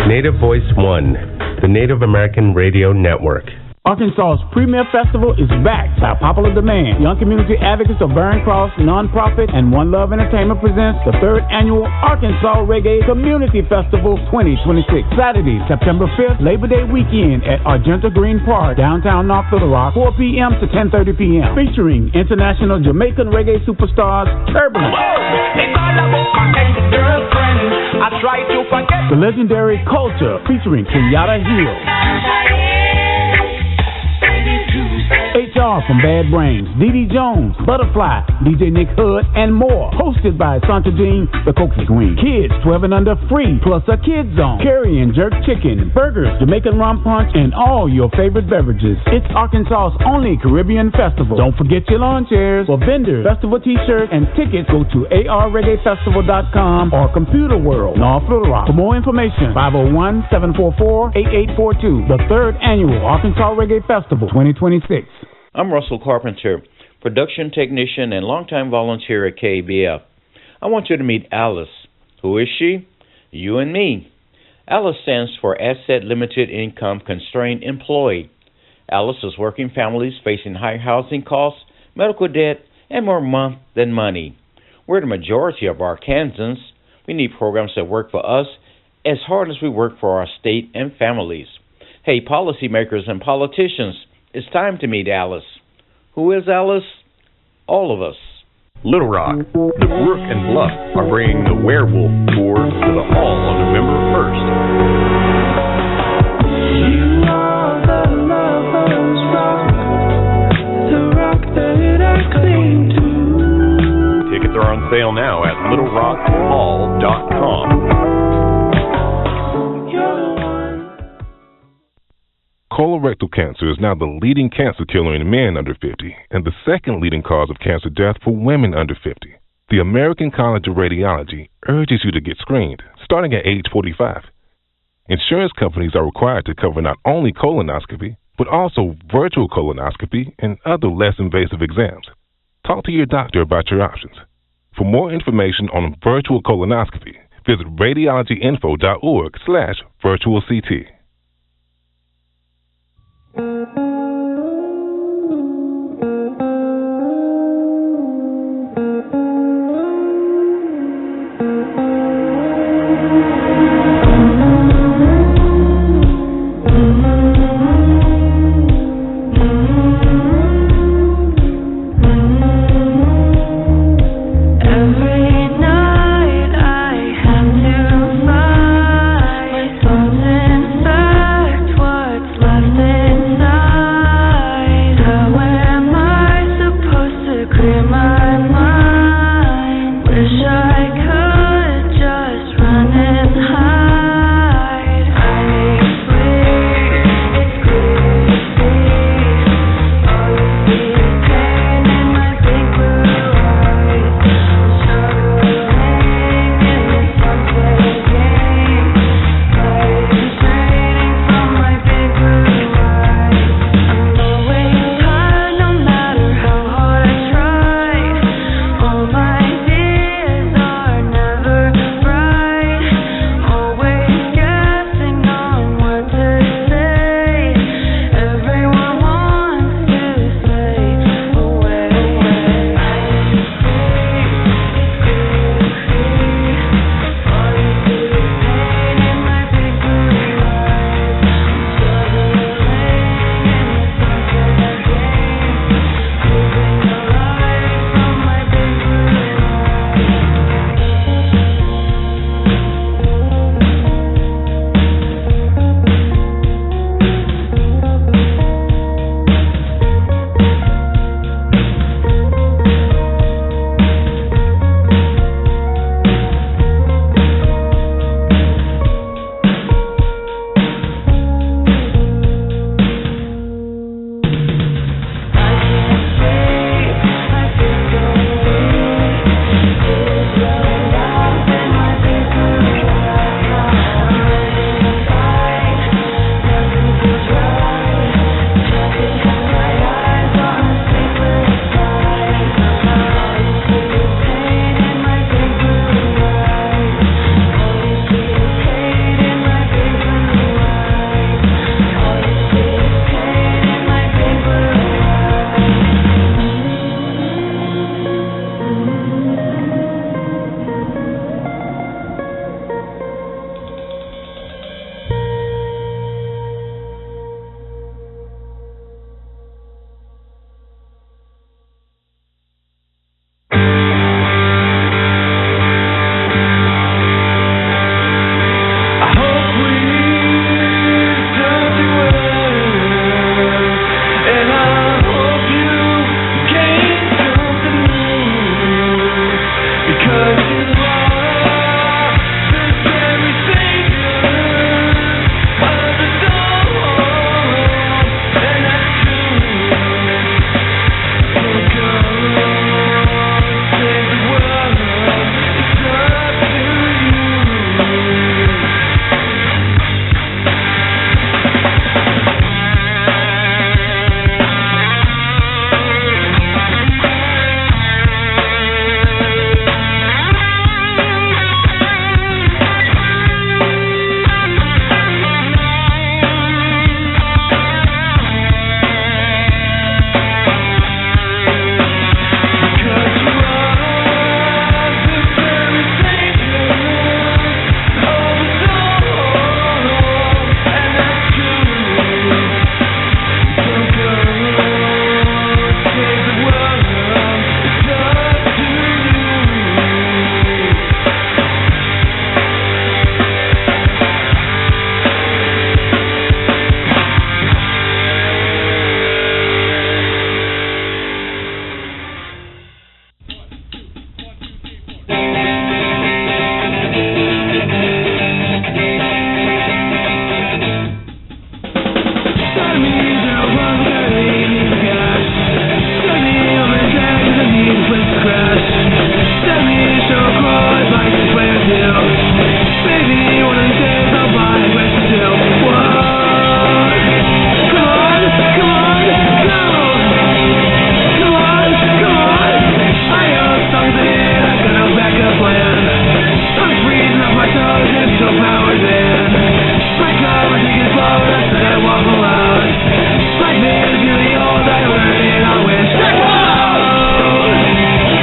Native Voice One, the Native American Radio Network. Arkansas's premier festival is back by popular demand. Young community advocates of Barron Cross Nonprofit and One Love Entertainment presents the 3rd annual Arkansas Reggae Community Festival 2026. Saturday, September 5th, Labor Day weekend at Argenta Green Park, downtown North Little Rock, 4 p.m. to 10:30 p.m. Featuring international Jamaican reggae superstars Turbulence, the legendary Culture featuring Kenyatta Hill, HR from Bad Brains, Dee Jones, Butterfly, DJ Nick Hood, and more. Hosted by Santa Jean, the Coaches Queen. Kids 12 and under free, plus a kids zone. Curry and jerk chicken, burgers, Jamaican rum punch, and all your favorite beverages. It's Arkansas's only Caribbean festival. Don't forget your lawn chairs. For vendors, festival t-shirts, and tickets, go to arreggaefestival.com or Computer World, North Little Rock. For more information, 501-744-8842. The 3rd annual Arkansas Reggae Festival 2026. I'm Russell Carpenter, production technician and longtime volunteer at KBF. I want you to meet Alice. Who is she? You and me. Alice stands for Asset Limited Income Constrained Employee. Alice is working families facing high housing costs, medical debt, and more month than money. We're the majority of Arkansans. We need programs that work for us as hard as we work for our state and families. Hey, policymakers and politicians, it's time to meet Alice. Who is Alice? All of us. Little Rock, the Brook and Bluff are bringing the Werewolf Tour to the Hall on November 1st. You are the lover's rock, the rock that I cling to. Tickets are on sale now at littlerockhall.com. Colorectal cancer is now the leading cancer killer in men under 50 and the second leading cause of cancer death for women under 50. The American College of Radiology urges you to get screened, starting at age 45. Insurance companies are required to cover not only colonoscopy, but also virtual colonoscopy and other less invasive exams. Talk to your doctor about your options. For more information on virtual colonoscopy, visit radiologyinfo.org/virtualct. Inside my toes and still powers in. My car was taking slow, that's when I waffle out. Like me is getting old, I learned it on wind. Come on,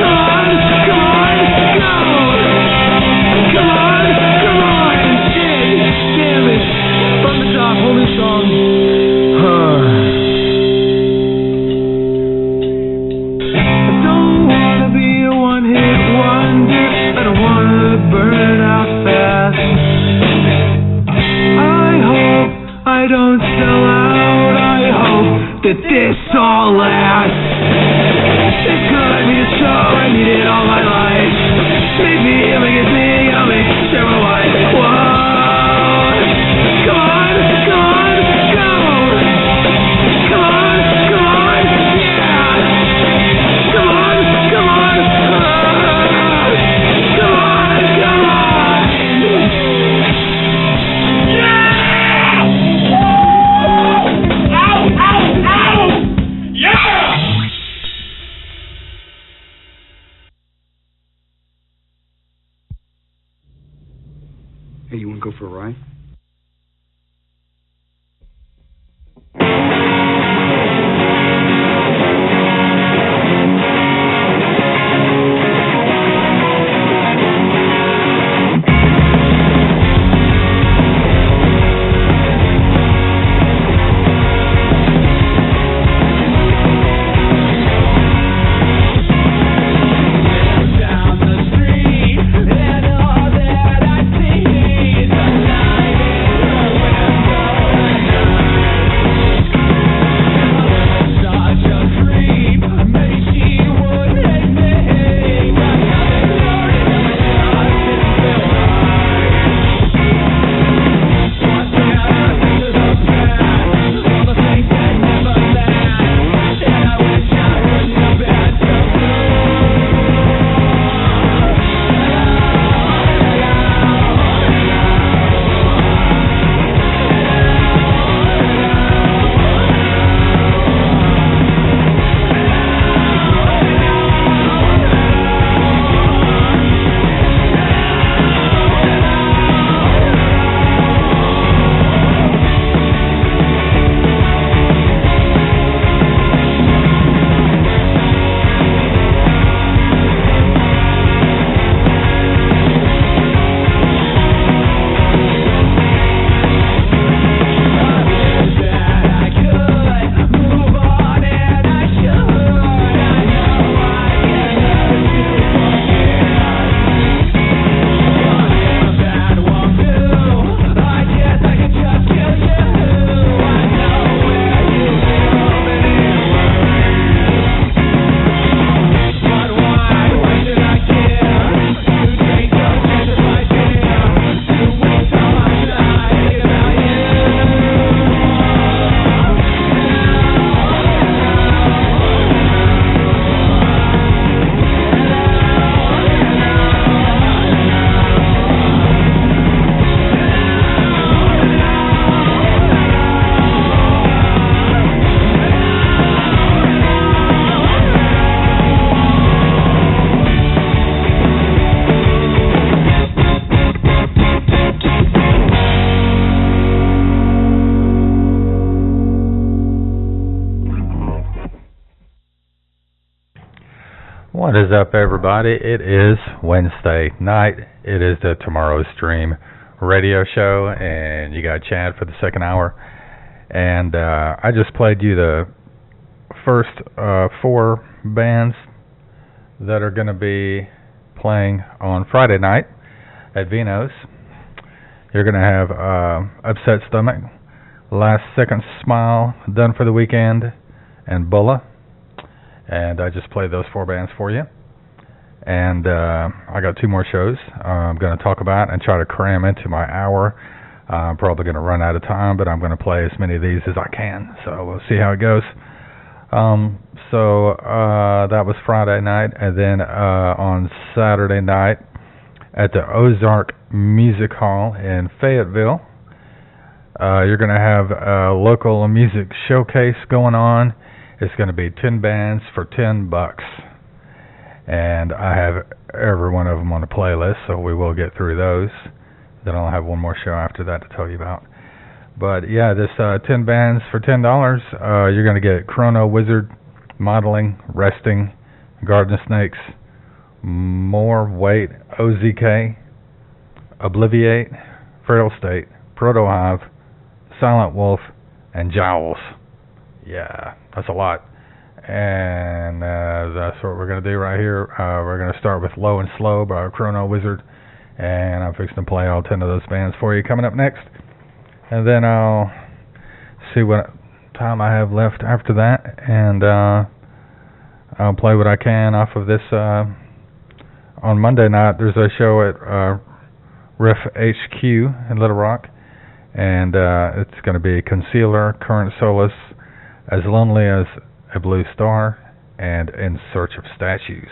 come on, go. Come on, shit, damn it. From the top, whole new song. I don't wanna be a one-hit wonder. I don't wanna burn it out fast. I hope I don't sell out. I hope that this all lasts. It could be a show, I need it all my life. Maybe I'll make it big, I'll make sure my wife. Whoa, come on, go. Come on, yeah. Come on. Come on. Yeah! Ow! Yeah! Hey, you want to go for a ride? What is up, everybody? It is Wednesday night. It is the Tomorrow's Dream radio show, and you got Chad for the second hour. And I just played you the first 4 bands that are going to be playing on Friday night at Vino's. You're going to have Upset Stomach, Last Second Smile, Done for the Weekend, and Bulla. And I just played those 4 bands for you. And I got 2 more shows I'm going to talk about and try to cram into my hour. I'm probably going to run out of time, but I'm going to play as many of these as I can. So we'll see how it goes. So that was Friday night. And then on Saturday night at the Ozark Music Hall in Fayetteville, you're going to have a local music showcase going on. It's going to be 10 bands for $10. And I have every one of them on the playlist, so we will get through those. Then I'll have one more show after that to tell you about. But yeah, this 10 bands for $10. You're going to get Chrono Wizard, Modeling, Resting, Garden Snakes, More Weight, OZK, Obliviate, Frail State, Proto Hive, Silent Wolf, and Jowls. Yeah, that's a lot. And that's what we're going to do right here. We're going to start with Low and Slow by Chrono Wizard. And I'm fixing to play all 10 of those bands for you coming up next. And then I'll see what time I have left after that. And I'll play what I can off of this. On Monday night, there's a show at Riff HQ in Little Rock. And it's going to be Concealer, Current Solace, As Lonely as a Blue Star, and In Search of Statues,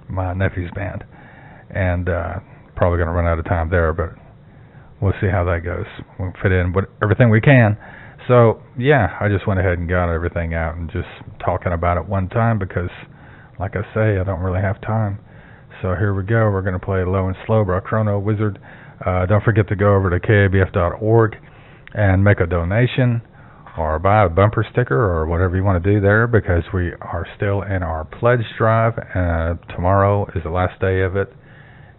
my nephew's band. And probably going to run out of time there, but we'll see how that goes. We'll fit in everything we can. So, yeah, I just went ahead and got everything out and just talking about it one time because, like I say, I don't really have time. So here we go. We're going to play Low and Slow by Chrono Wizard. Don't forget to go over to kabf.org and make a donation or buy a bumper sticker or whatever you want to do there because we are still in our pledge drive. Tomorrow is the last day of it.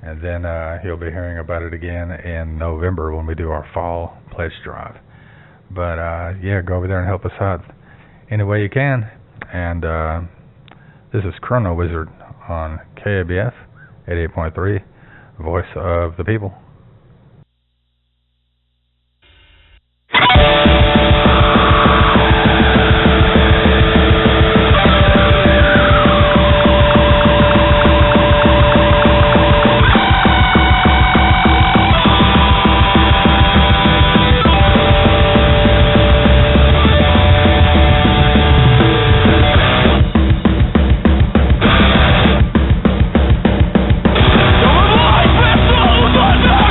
And then you'll be hearing about it again in November when we do our fall pledge drive. But, yeah, go over there and help us out any way you can. And this is Chrono Wizard on KABF 88.3, Voice of the People. Life is so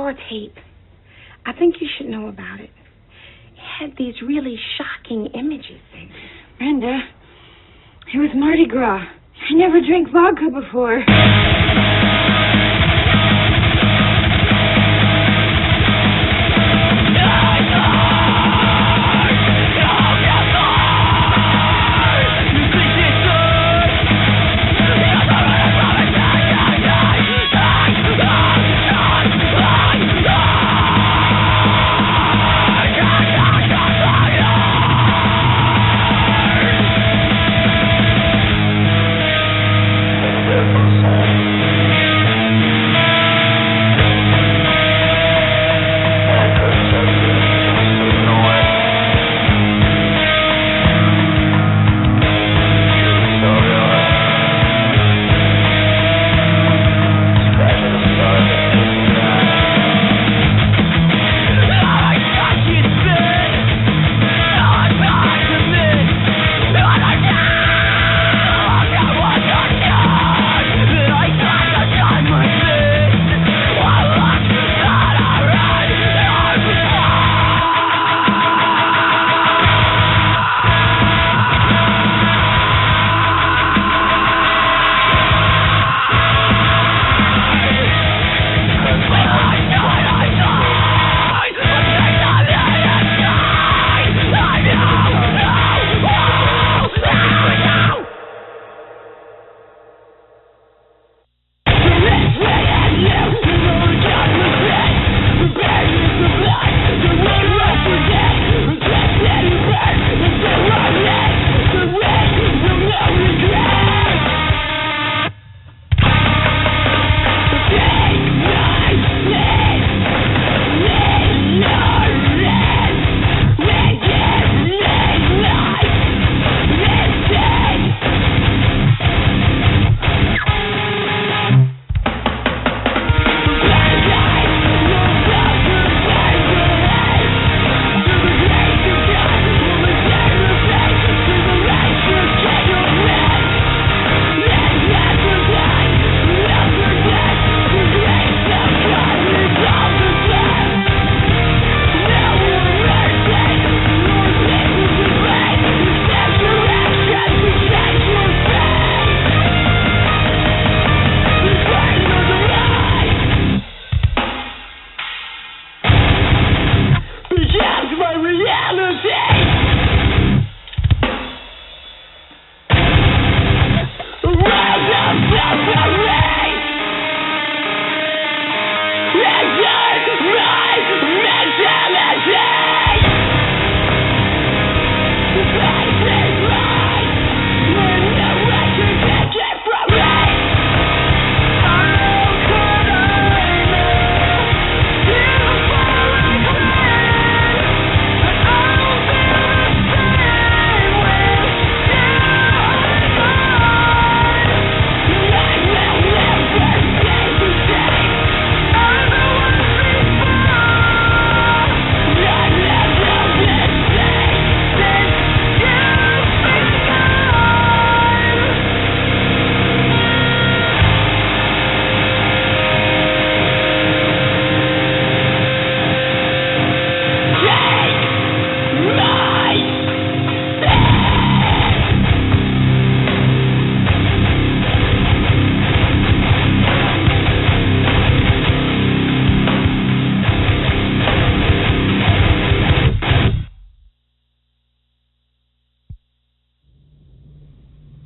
saw a tape. I think you should know about it. It had these really shocking images in it. Brenda, it was Mardi Gras. I never drank vodka before.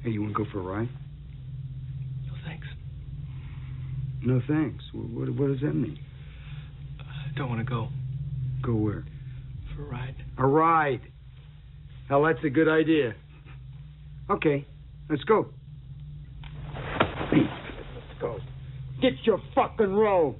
Hey, you want to go for a ride? No, thanks. No, thanks. What does that mean? I don't want to go. Go where? For a ride. A ride. Hell, that's a good idea. Okay, let's go. Let's go. Get your fucking robe.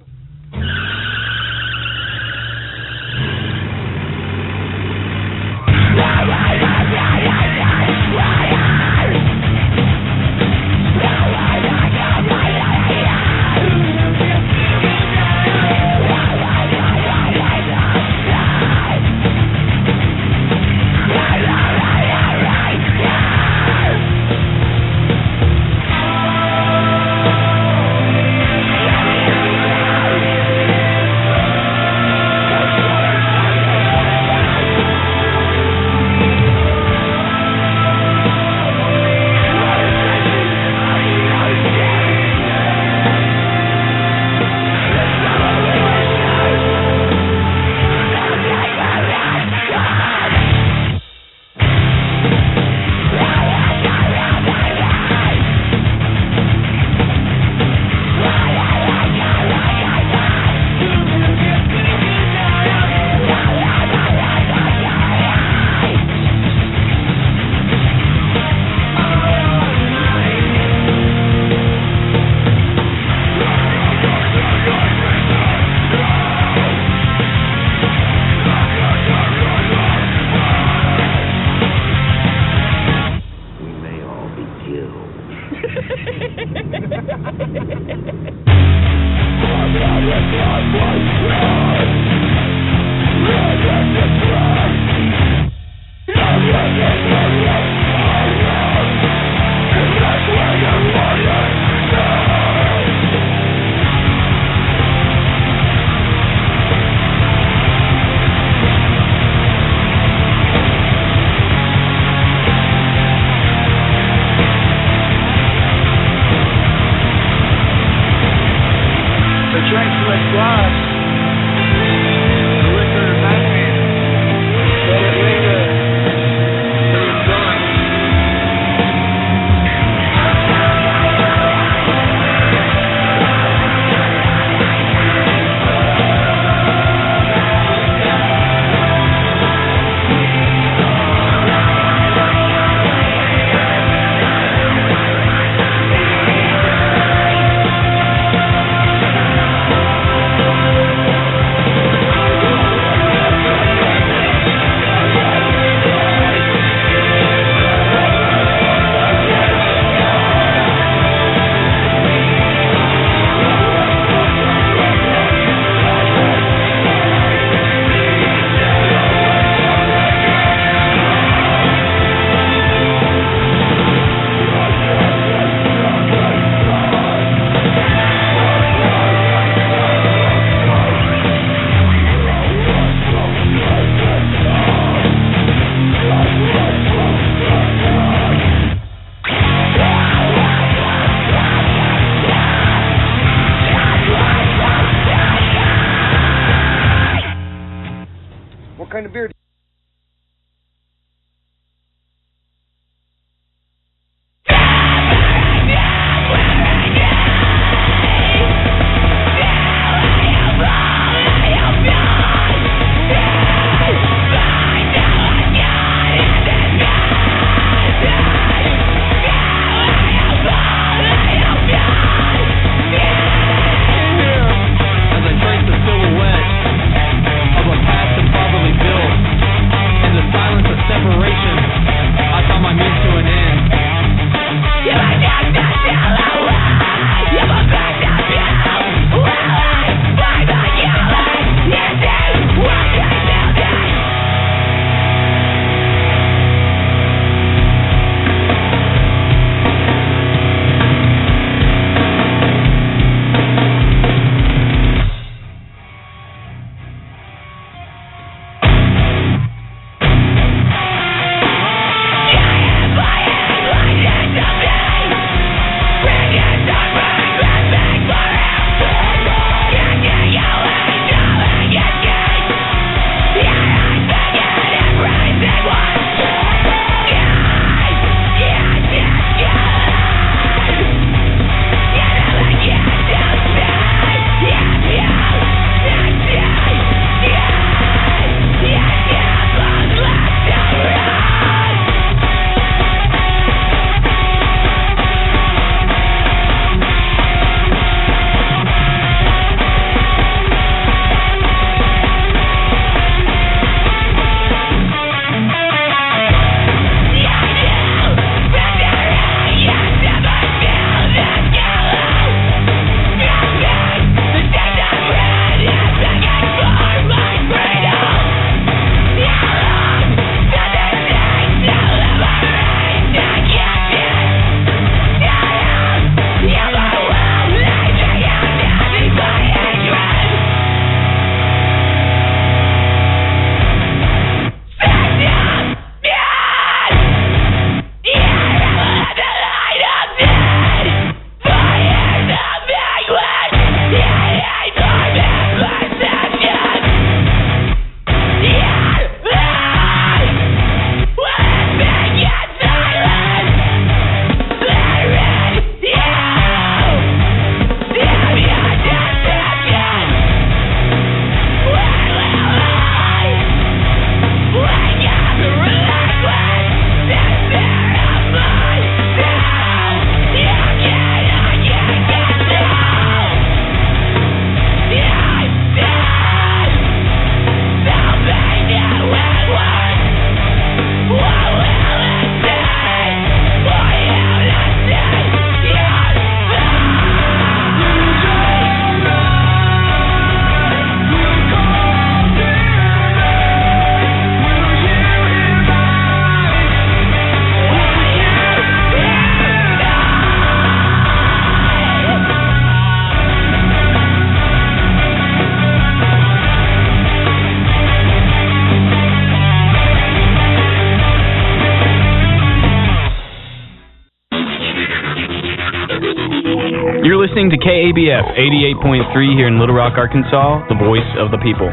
kind of beer? You're listening to KABF 88.3 here in Little Rock, Arkansas, the voice of the people.